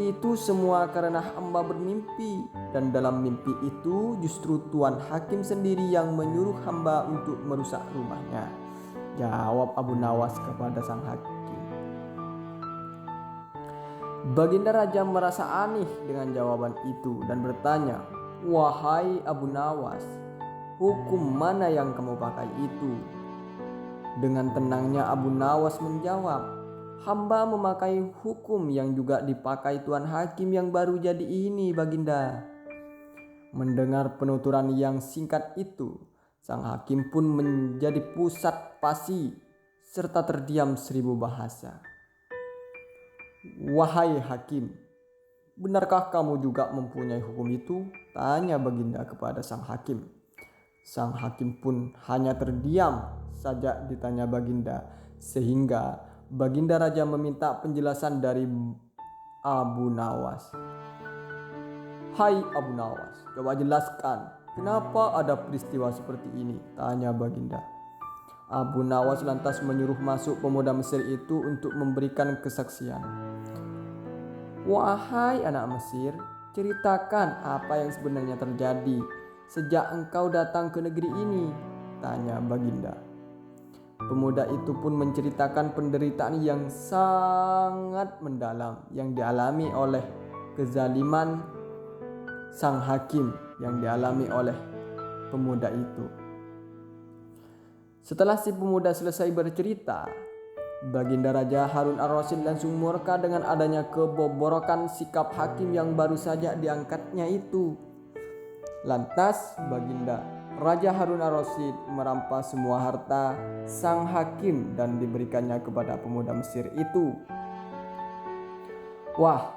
itu semua karena hamba bermimpi, dan dalam mimpi itu justru Tuan Hakim sendiri yang menyuruh hamba untuk merusak rumahnya," jawab Abu Nawas kepada sang hakim. Baginda Raja merasa aneh dengan jawaban itu dan bertanya, "Wahai Abu Nawas, hukum mana yang kamu pakai itu?" Dengan tenangnya Abu Nawas menjawab, "Hamba memakai hukum yang juga dipakai Tuan Hakim yang baru jadi ini, Baginda." Mendengar penuturan yang singkat itu, sang hakim pun menjadi pusat pasi serta terdiam 1000 bahasa. "Wahai hakim, benarkah kamu juga mempunyai hukum itu?" tanya Baginda kepada sang hakim. Sang hakim pun hanya terdiam saja ditanya Baginda, sehingga Baginda Raja meminta penjelasan dari Abu Nawas. "Hai Abu Nawas, coba jelaskan kenapa ada peristiwa seperti ini?" tanya Baginda. Abu Nawas lantas menyuruh masuk pemuda Mesir itu untuk memberikan kesaksian. "Wahai anak Mesir, ceritakan apa yang sebenarnya terjadi sejak engkau datang ke negeri ini," tanya Baginda. Pemuda itu pun menceritakan penderitaan yang sangat mendalam yang dialami oleh kezaliman sang hakim yang dialami oleh pemuda itu. Setelah si pemuda selesai bercerita, Baginda Raja Harun ar-Rasyid langsung murka dengan adanya kebobrokan sikap hakim yang baru saja diangkatnya itu. Lantas Baginda Raja Harun ar-Rasyid merampas semua harta sang hakim dan diberikannya kepada pemuda Mesir itu. Wah,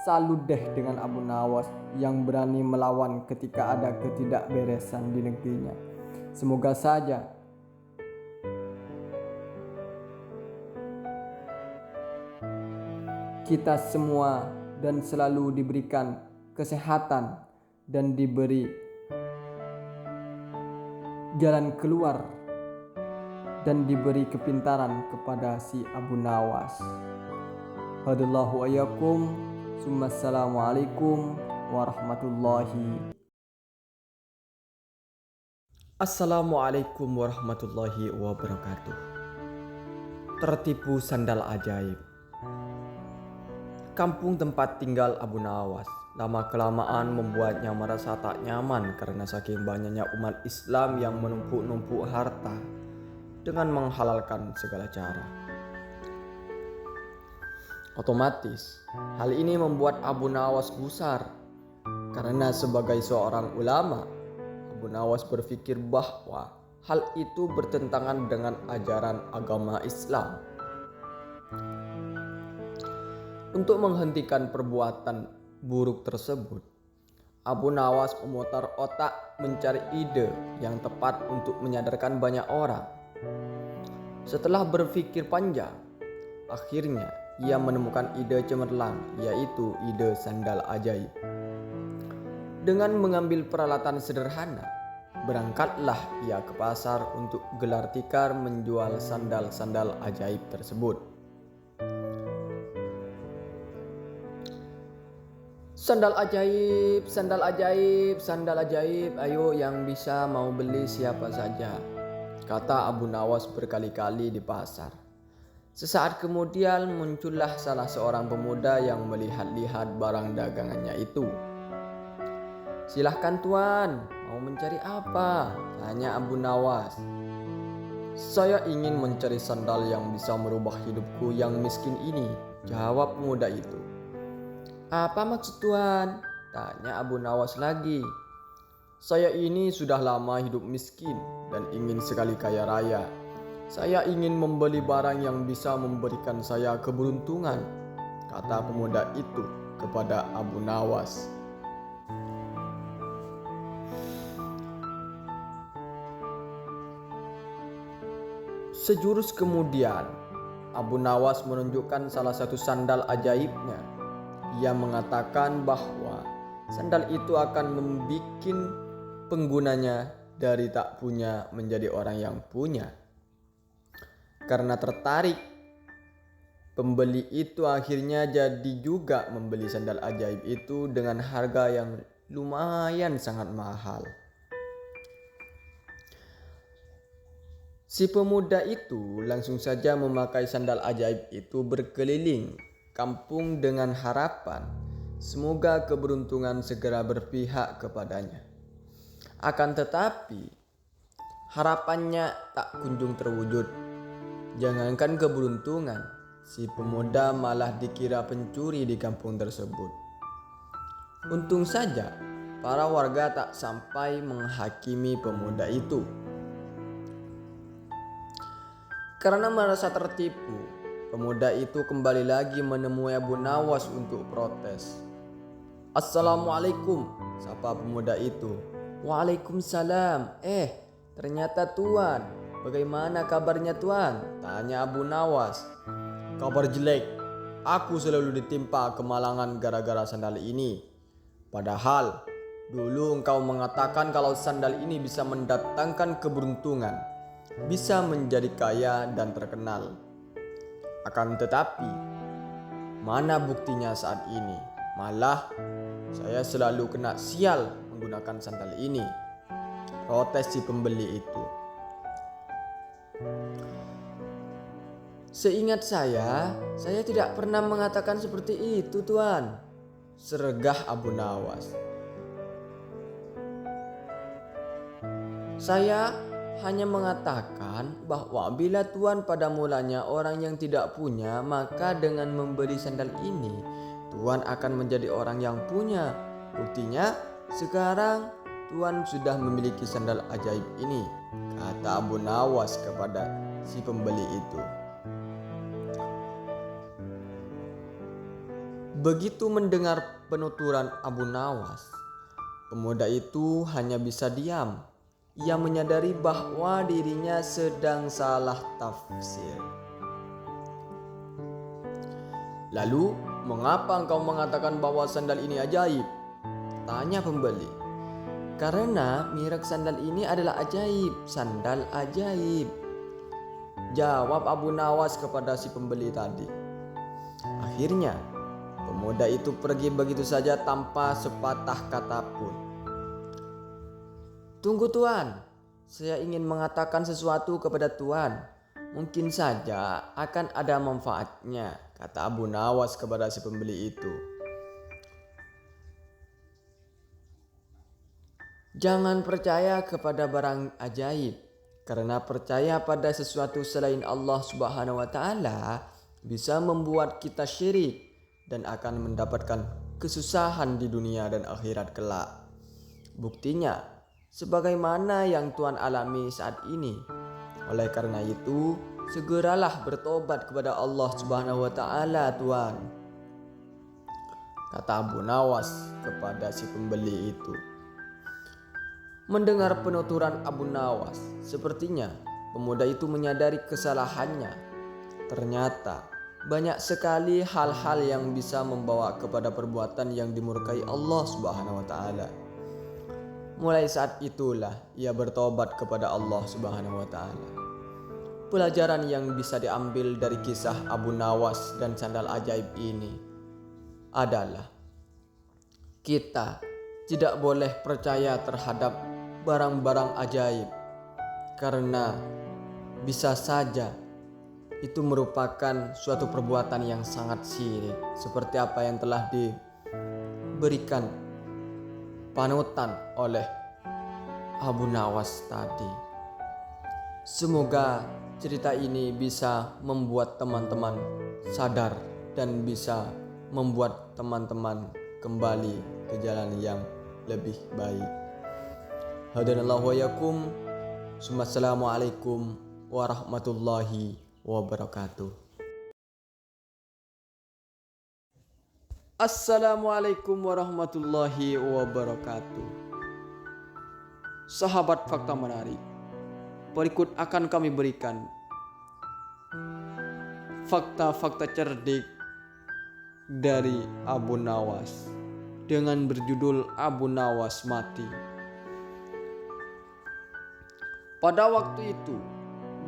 salut deh dengan Abu Nawas yang berani melawan ketika ada ketidakberesan di negerinya. Semoga saja kita semua dan selalu diberikan kesehatan dan diberi jalan keluar dan diberi kepintaran kepada si Abu Nawas. Hadallahu ayyakum. Assalamualaikum warahmatullahi. Assalamualaikum warahmatullahi wabarakatuh. Tertipu sandal ajaib. Kampung tempat tinggal Abu Nawas lama-kelamaan membuatnya merasa tak nyaman karena saking banyaknya umat Islam yang menumpuk-numpuk harta dengan menghalalkan segala cara. Otomatis, hal ini membuat Abu Nawas gusar karena sebagai seorang ulama, Abu Nawas berpikir bahwa hal itu bertentangan dengan ajaran agama Islam. Untuk menghentikan perbuatan buruk tersebut, Abu Nawas memutar otak mencari ide yang tepat untuk menyadarkan banyak orang. Setelah berpikir panjang, akhirnya ia menemukan ide cemerlang, yaitu ide sandal ajaib. Dengan mengambil peralatan sederhana, berangkatlah ia ke pasar untuk gelar tikar menjual sandal-sandal ajaib tersebut. Sandal ajaib, sandal ajaib, sandal ajaib, ayo yang bisa mau beli siapa saja, kata Abu Nawas berkali-kali di pasar. Sesaat kemudian muncullah salah seorang pemuda yang melihat-lihat barang dagangannya itu. Silahkan tuan, mau mencari apa? Tanya Abu Nawas. Saya ingin mencari sandal yang bisa merubah hidupku yang miskin ini, jawab pemuda itu. Apa maksud tuan? Tanya Abu Nawas lagi. Saya ini sudah lama hidup miskin dan ingin sekali kaya raya. Saya ingin membeli barang yang bisa memberikan saya keberuntungan, kata pemuda itu kepada Abu Nawas. Sejurus kemudian, Abu Nawas menunjukkan salah satu sandal ajaibnya. Ia mengatakan bahwa sandal itu akan membuat penggunanya dari tak punya menjadi orang yang punya. Karena tertarik, pembeli itu akhirnya jadi juga membeli sandal ajaib itu dengan harga yang lumayan sangat mahal. Si pemuda itu langsung saja memakai sandal ajaib itu berkeliling kampung dengan harapan semoga keberuntungan segera berpihak kepadanya. Akan tetapi harapannya tak kunjung terwujud. Jangankan keberuntungan, si pemuda malah dikira pencuri di kampung tersebut. Untung saja para warga tak sampai menghakimi pemuda itu. Karena merasa tertipu, pemuda itu kembali lagi menemui Abu Nawas untuk protes. Assalamualaikum, sapa pemuda itu. Waalaikumsalam. Ternyata tuan. Bagaimana kabarnya tuan? Tanya Abu Nawas. Kabar jelek. Aku selalu ditimpa kemalangan gara-gara sandal ini. Padahal dulu engkau mengatakan kalau sandal ini bisa mendatangkan keberuntungan, bisa menjadi kaya dan terkenal. Akan tetapi, mana buktinya saat ini? Malah saya selalu kena sial menggunakan sandal ini, protes si pembeli itu. Seingat saya tidak pernah mengatakan seperti itu tuan, seregah Abu Nawas. Saya hanya mengatakan bahwa bila tuan pada mulanya orang yang tidak punya, maka dengan membeli sandal ini tuan akan menjadi orang yang punya. Buktinya sekarang Tuan sudah memiliki sandal ajaib ini, kata Abu Nawas kepada si pembeli itu. Begitu mendengar penuturan Abu Nawas, pemuda itu hanya bisa diam. Ia menyadari bahwa dirinya sedang salah tafsir. Lalu, mengapa engkau mengatakan bahwa sandal ini ajaib? Tanya pembeli. Karena merek sandal ini adalah ajaib, sandal ajaib. Jawab Abu Nawas kepada si pembeli tadi. Akhirnya, pemuda itu pergi begitu saja tanpa sepatah kata pun. Tunggu Tuan, saya ingin mengatakan sesuatu kepada Tuan. Mungkin saja akan ada manfaatnya, kata Abu Nawas kepada si pembeli itu. Jangan percaya kepada barang ajaib, karena percaya pada sesuatu selain Allah Subhanahu wa Ta'ala bisa membuat kita syirik dan akan mendapatkan kesusahan di dunia dan akhirat kelak. Buktinya, sebagaimana yang Tuan alami saat ini. Oleh karena itu, segeralah bertobat kepada Allah Subhanahu wa Ta'ala, Tuan, kata Abu Nawas kepada si pembeli itu. Mendengar penuturan Abu Nawas, sepertinya pemuda itu menyadari kesalahannya. Ternyata banyak sekali hal-hal yang bisa membawa kepada perbuatan yang dimurkai Allah Subhanahu wa Ta'ala. Mulai saat itulah ia bertobat kepada Allah Subhanahu wa Ta'ala. Pelajaran yang bisa diambil dari kisah Abu Nawas dan sandal ajaib ini adalah kita tidak boleh percaya terhadap barang-barang ajaib, karena bisa saja itu merupakan suatu perbuatan yang sangat syirik, seperti apa yang telah diberikan panutan oleh Abu Nawas tadi. Semoga cerita ini bisa membuat teman-teman sadar dan bisa membuat teman-teman kembali ke jalan yang lebih baik. Hadanallahu wa yakum. Assalamualaikum warahmatullahi wabarakatuh. Assalamualaikum warahmatullahi wabarakatuh. Sahabat fakta menarik, berikut akan kami berikan fakta-fakta cerdik dari Abu Nawas dengan berjudul Abu Nawas mati. Pada waktu itu,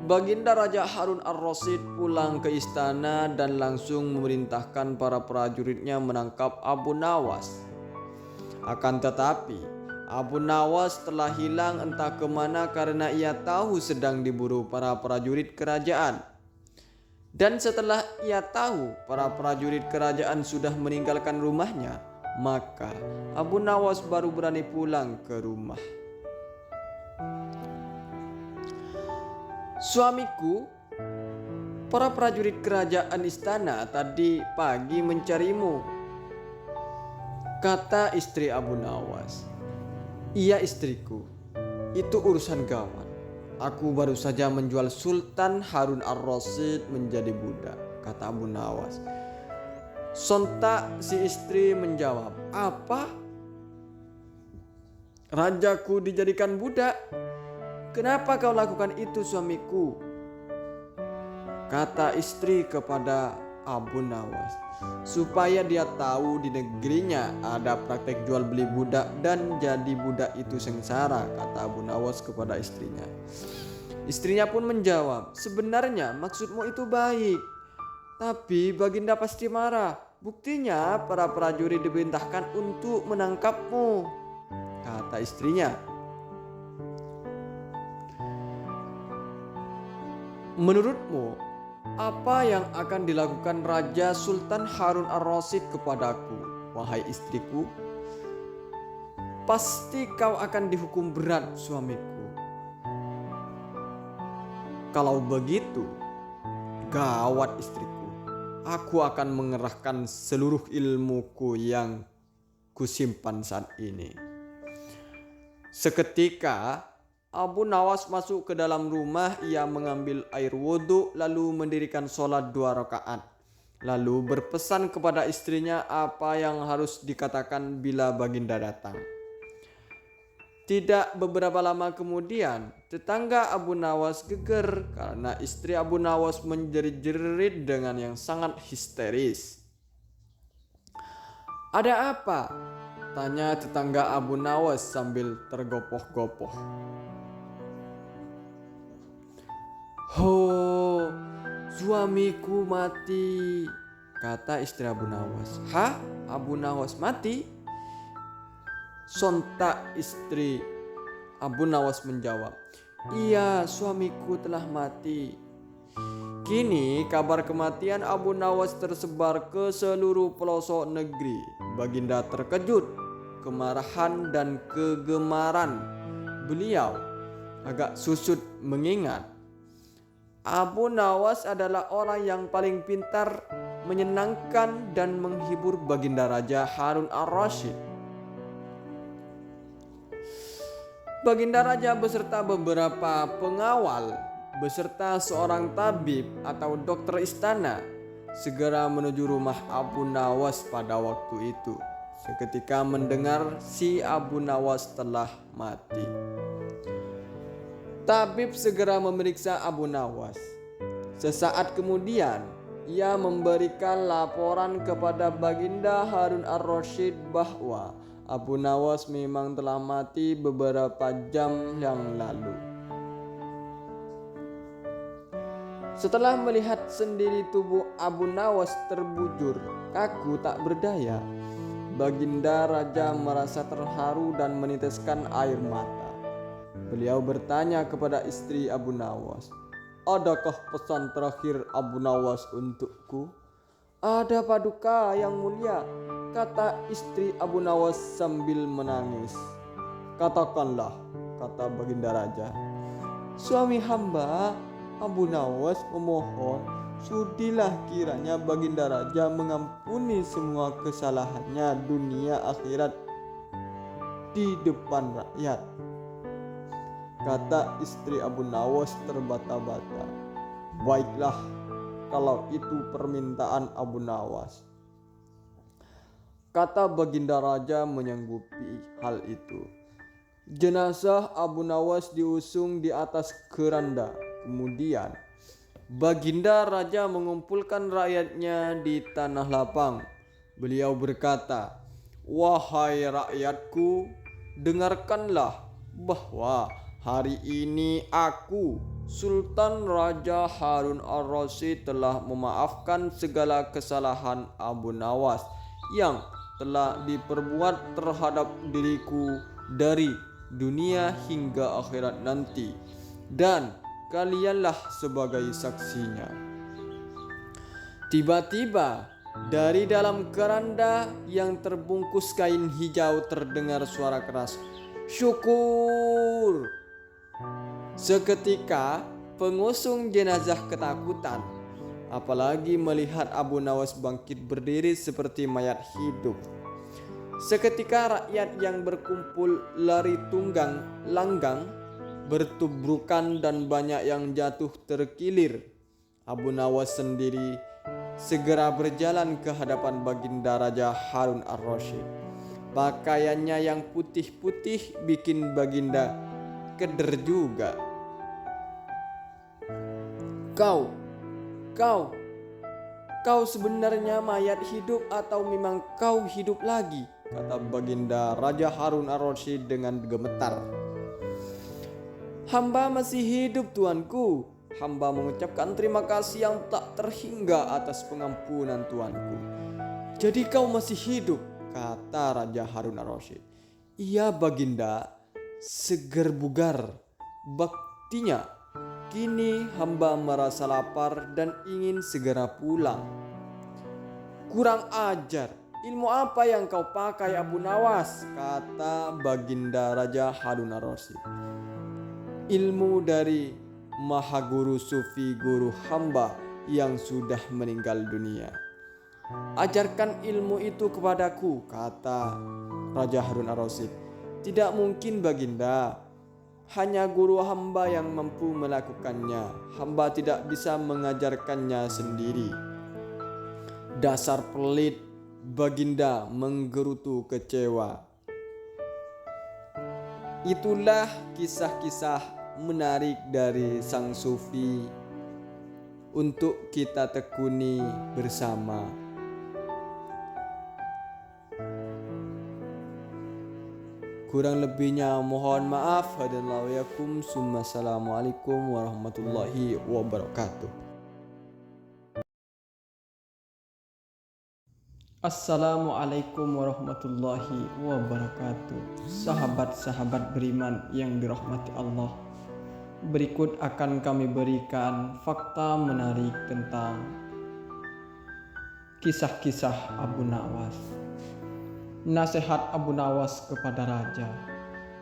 Baginda Raja Harun ar-Rasyid pulang ke istana dan langsung memerintahkan para prajuritnya menangkap Abu Nawas. Akan tetapi, Abu Nawas telah hilang entah kemana karena ia tahu sedang diburu para prajurit kerajaan. Dan setelah ia tahu para prajurit kerajaan sudah meninggalkan rumahnya, maka Abu Nawas baru berani pulang ke rumah. Suamiku, para prajurit kerajaan istana tadi pagi mencarimu, kata istri Abu Nawas. Iya istriku, itu urusan gawat. Aku baru saja menjual Sultan Harun ar-Rasyid menjadi budak, kata Abu Nawas. Sontak si istri menjawab, apa? Rajaku dijadikan budak? Kenapa kau lakukan itu suamiku? Kata istri kepada Abu Nawas. Supaya dia tahu di negerinya ada praktek jual beli budak dan jadi budak itu sengsara, kata Abu Nawas kepada istrinya. Istrinya pun menjawab, sebenarnya maksudmu itu baik, tapi Baginda pasti marah. Buktinya para prajurit diperintahkan untuk menangkapmu, kata istrinya. Menurutmu, apa yang akan dilakukan Raja Sultan Harun ar-Rasyid kepadaku, wahai istriku? Pasti kau akan dihukum berat, suamiku. Kalau begitu, gawat istriku. Aku akan mengerahkan seluruh ilmuku yang kusimpan saat ini. Seketika Abu Nawas masuk ke dalam rumah. Ia mengambil air wudhu lalu mendirikan sholat 2 rakaat. Lalu berpesan kepada istrinya apa yang harus dikatakan bila baginda datang. Tidak beberapa lama kemudian, tetangga Abu Nawas geger karena istri Abu Nawas menjerit-jerit dengan yang sangat histeris. "Ada apa?" tanya tetangga Abu Nawas sambil tergopoh-gopoh. "Ho, suamiku mati," kata istri Abu Nawas. "Hah? Abu Nawas mati?" Sontak istri Abu Nawas menjawab, "Iya, suamiku telah mati." Kini kabar kematian Abu Nawas tersebar ke seluruh pelosok negeri. Baginda terkejut, kemarahan dan kegemaran. Beliau agak susut mengingat Abu Nawas adalah orang yang paling pintar, menyenangkan dan menghibur Baginda Raja Harun ar-Rasyid. Baginda Raja beserta beberapa pengawal beserta seorang tabib atau dokter istana segera menuju rumah Abu Nawas pada waktu itu. Seketika mendengar si Abu Nawas telah mati. Tabib segera memeriksa Abu Nawas. Sesaat kemudian ia memberikan laporan kepada Baginda Harun ar-Rasyid bahwa Abu Nawas memang telah mati beberapa jam yang lalu. Setelah melihat sendiri tubuh Abu Nawas terbujur, kaku tak berdaya, Baginda Raja merasa terharu dan meneteskan air mata. Beliau bertanya kepada istri Abu Nawas, "Adakah pesan terakhir Abu Nawas untukku?" "Ada paduka yang mulia," kata istri Abu Nawas sambil menangis. "Katakanlah," kata Baginda Raja. "Suami hamba Abu Nawas memohon, sudilah kiranya Baginda Raja mengampuni semua kesalahannya dunia akhirat di depan rakyat," kata istri Abu Nawas terbata-bata. "Baiklah, kalau itu permintaan Abu Nawas," kata Baginda Raja menyanggupi hal itu. Jenazah Abu Nawas diusung di atas keranda. Kemudian Baginda Raja mengumpulkan rakyatnya di tanah lapang. Beliau berkata, "Wahai rakyatku, dengarkanlah bahwa hari ini aku, Sultan Raja Harun ar-Rasyid, telah memaafkan segala kesalahan Abu Nawas yang telah diperbuat terhadap diriku dari dunia hingga akhirat nanti, dan kalianlah sebagai saksinya." Tiba-tiba dari dalam keranda yang terbungkus kain hijau terdengar suara keras, "Syukur!" Seketika pengusung jenazah ketakutan, apalagi melihat Abu Nawas bangkit berdiri seperti mayat hidup. Seketika rakyat yang berkumpul lari tunggang langgang, bertubrukan dan banyak yang jatuh terkilir. Abu Nawas sendiri segera berjalan ke hadapan Baginda Raja Harun ar-Rasyid. Pakaiannya yang putih-putih bikin Baginda keder juga. Kau sebenarnya mayat hidup atau memang kau hidup lagi?" kata Baginda Raja Harun ar-Rasyid dengan gemetar. "Hamba masih hidup, tuanku. Hamba mengucapkan terima kasih yang tak terhingga atas pengampunan tuanku." "Jadi kau masih hidup?" kata Raja Harun ar-Rasyid. "Iya Baginda, seger bugar baktinya. Kini hamba merasa lapar dan ingin segera pulang." "Kurang ajar, ilmu apa yang kau pakai Abu Nawas?" kata Baginda Raja Harun ar-Rasyid. "Ilmu dari Mahaguru Sufi guru hamba yang sudah meninggal dunia. Ajarkan ilmu itu kepadaku," kata Raja Harun ar-Rasyid. Tidak mungkin Baginda. Hanya guru hamba yang mampu melakukannya. Hamba tidak bisa mengajarkannya sendiri. Dasar pelit, Baginda menggerutu kecewa. Itulah kisah-kisah menarik dari sang sufi untuk kita tekuni bersama. Kurang lebihnya mohon maaf. Assalamualaikum warahmatullahi wabarakatuh. Assalamualaikum warahmatullahi wabarakatuh. Sahabat-sahabat beriman yang dirahmati Allah, berikut akan kami berikan fakta menarik tentang kisah-kisah Abu Nawas. Nasihat Abu Nawas kepada raja.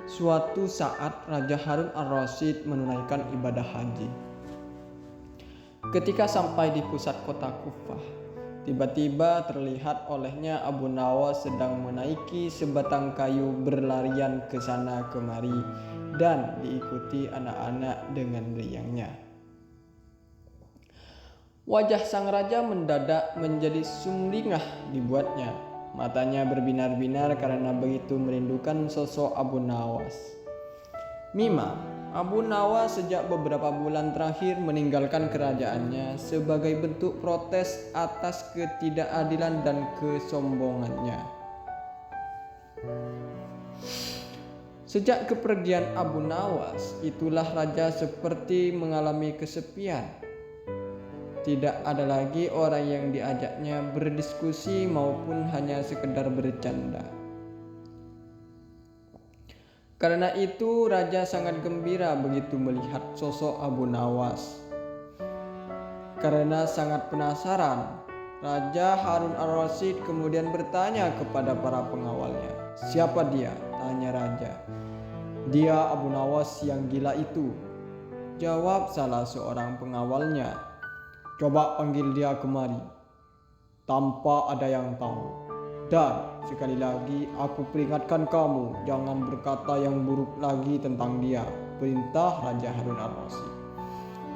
Suatu saat Raja Harun ar-Rasyid menunaikan ibadah haji. Ketika sampai di pusat kota Kufah, tiba-tiba terlihat olehnya Abu Nawas sedang menaiki sebatang kayu berlarian ke sana kemari dan diikuti anak-anak dengan riangnya. Wajah sang raja mendadak menjadi sumringah dibuatnya. Matanya berbinar-binar karena begitu merindukan sosok Abu Nawas. Mima, Abu Nawas sejak beberapa bulan terakhir meninggalkan kerajaannya sebagai bentuk protes atas ketidakadilan dan kesombongannya. Sejak kepergian Abu Nawas, itulah raja seperti mengalami kesepian. Tidak ada lagi orang yang diajaknya berdiskusi maupun hanya sekedar bercanda. Karena itu raja sangat gembira begitu melihat sosok Abu Nawas. Karena sangat penasaran, Raja Harun ar-Rasyid kemudian bertanya kepada para pengawalnya. "Siapa dia?" tanya raja. "Dia Abu Nawas yang gila itu," jawab salah seorang pengawalnya. "Coba panggil dia kemari." Tanpa ada yang tahu. "Dan sekali lagi aku peringatkan kamu, jangan berkata yang buruk lagi tentang dia," perintah Raja Harun ar-Rasyid.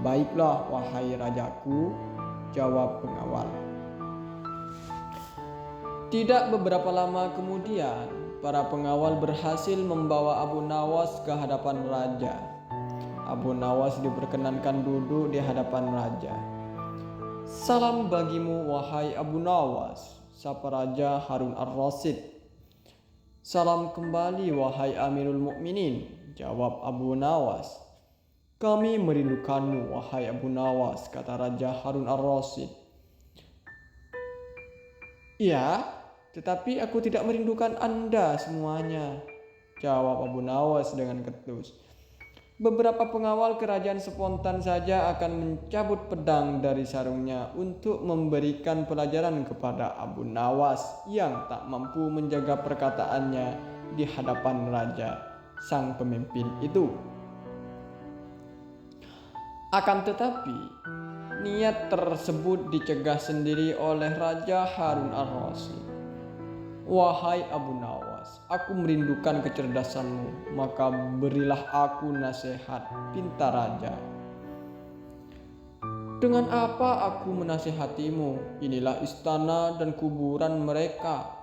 "Baiklah wahai rajaku," jawab pengawal. Tidak beberapa lama kemudian, para pengawal berhasil membawa Abu Nawas ke hadapan raja. Abu Nawas diperkenankan duduk di hadapan raja. "Salam bagimu wahai Abu Nawas," sapa Raja Harun ar-Rasyid. "Salam kembali wahai Amirul Mukminin," jawab Abu Nawas. "Kami merindukanmu wahai Abu Nawas," kata Raja Harun ar-Rasyid. "Ya, tetapi aku tidak merindukan Anda semuanya," jawab Abu Nawas dengan ketus. Beberapa pengawal kerajaan spontan saja akan mencabut pedang dari sarungnya untuk memberikan pelajaran kepada Abu Nawas yang tak mampu menjaga perkataannya di hadapan raja, sang pemimpin itu. Akan tetapi, niat tersebut dicegah sendiri oleh Raja Harun ar-Rasyid. "Wahai Abu Nawas, aku merindukan kecerdasanmu, maka berilah aku nasihat," pinta raja. "Dengan apa aku menasihatimu? Inilah istana dan kuburan mereka,"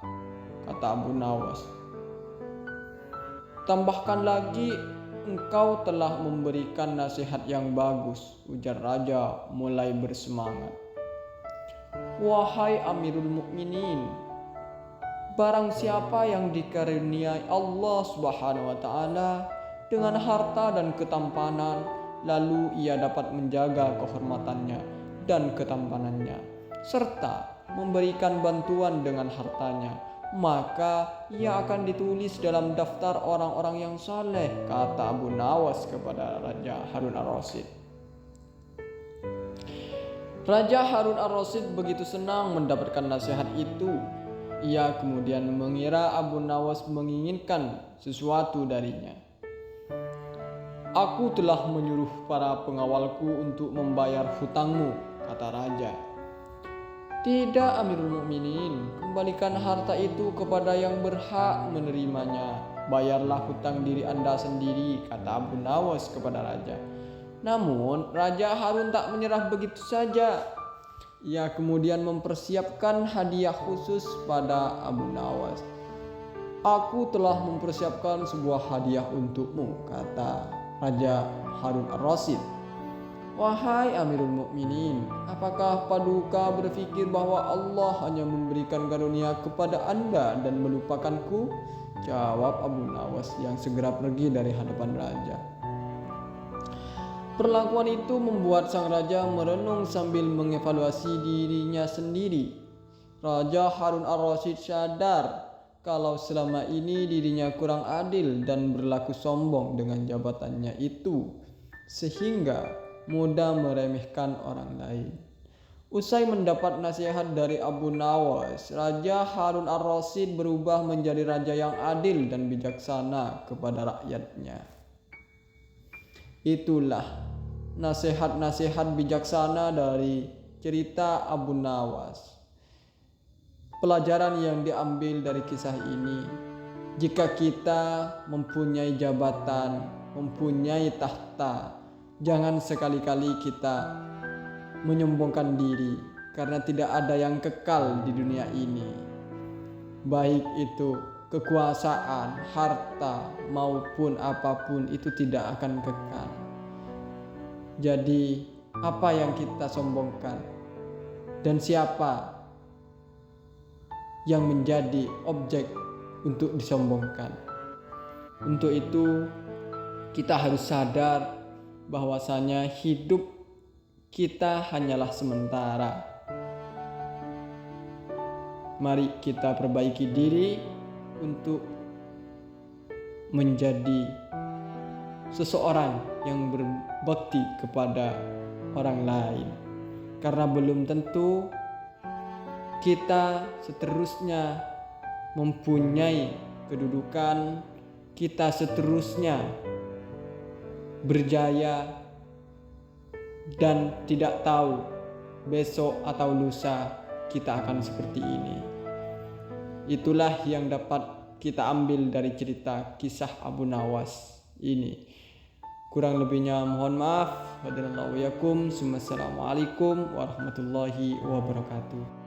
kata Abu Nawas. "Tambahkan lagi, engkau telah memberikan nasihat yang bagus," ujar raja mulai bersemangat. "Wahai Amirul Mukminin, barang siapa yang dikaruniai Allah Subhanahu wa Ta'ala dengan harta dan ketampanan, lalu ia dapat menjaga kehormatannya dan ketampanannya, serta memberikan bantuan dengan hartanya, maka ia akan ditulis dalam daftar orang-orang yang saleh," kata Abu Nawas kepada Raja Harun ar-Rasyid. Raja Harun ar-Rasyid begitu senang mendapatkan nasihat itu. Ia kemudian mengira Abu Nawas menginginkan sesuatu darinya. "Aku telah menyuruh para pengawalku untuk membayar hutangmu," kata raja. "Tidak Amirul Mukminin, kembalikan harta itu kepada yang berhak menerimanya," bayarlah hutang diri Anda sendiri, kata Abu Nawas kepada raja. Namun Raja Harun tak menyerah begitu saja. Ia kemudian mempersiapkan hadiah khusus pada Abu Nawas. Aku telah mempersiapkan sebuah hadiah untukmu, kata Raja Harun ar-Rasyid. Wahai Amirul Mukminin, apakah Paduka berpikir bahwa Allah hanya memberikan karunia kepada Anda dan melupakanku? Jawab Abu Nawas yang segera pergi dari hadapan raja. Perlakuan itu membuat sang raja merenung sambil mengevaluasi dirinya sendiri. Raja Harun ar-Rasyid sadar kalau selama ini dirinya kurang adil dan berlaku sombong dengan jabatannya itu, sehingga mudah meremehkan orang lain. Usai mendapat nasihat dari Abu Nawas, Raja Harun ar-Rasyid berubah menjadi raja yang adil dan bijaksana kepada rakyatnya. Itulah nasihat-nasihat bijaksana dari cerita Abu Nawas. Pelajaran yang diambil dari kisah ini, jika kita mempunyai jabatan, mempunyai tahta, jangan sekali-kali kita menyombongkan diri, karena tidak ada yang kekal di dunia ini. Baik itu kekuasaan, harta, maupun apapun itu tidak akan kekal. Jadi, apa yang kita sombongkan? Dan siapa yang menjadi objek untuk disombongkan? Untuk itu, kita harus sadar bahwasanya hidup kita hanyalah sementara. Mari kita perbaiki diri untuk menjadi seseorang yang berbakti kepada orang lain, karena belum tentu kita seterusnya mempunyai kedudukan, kita seterusnya berjaya, dan tidak tahu besok atau lusa kita akan seperti ini. Itulah yang dapat kita ambil dari cerita kisah Abu Nawas ini. Kurang lebihnya mohon maaf. Wassalamualaikum warahmatullahi wabarakatuh.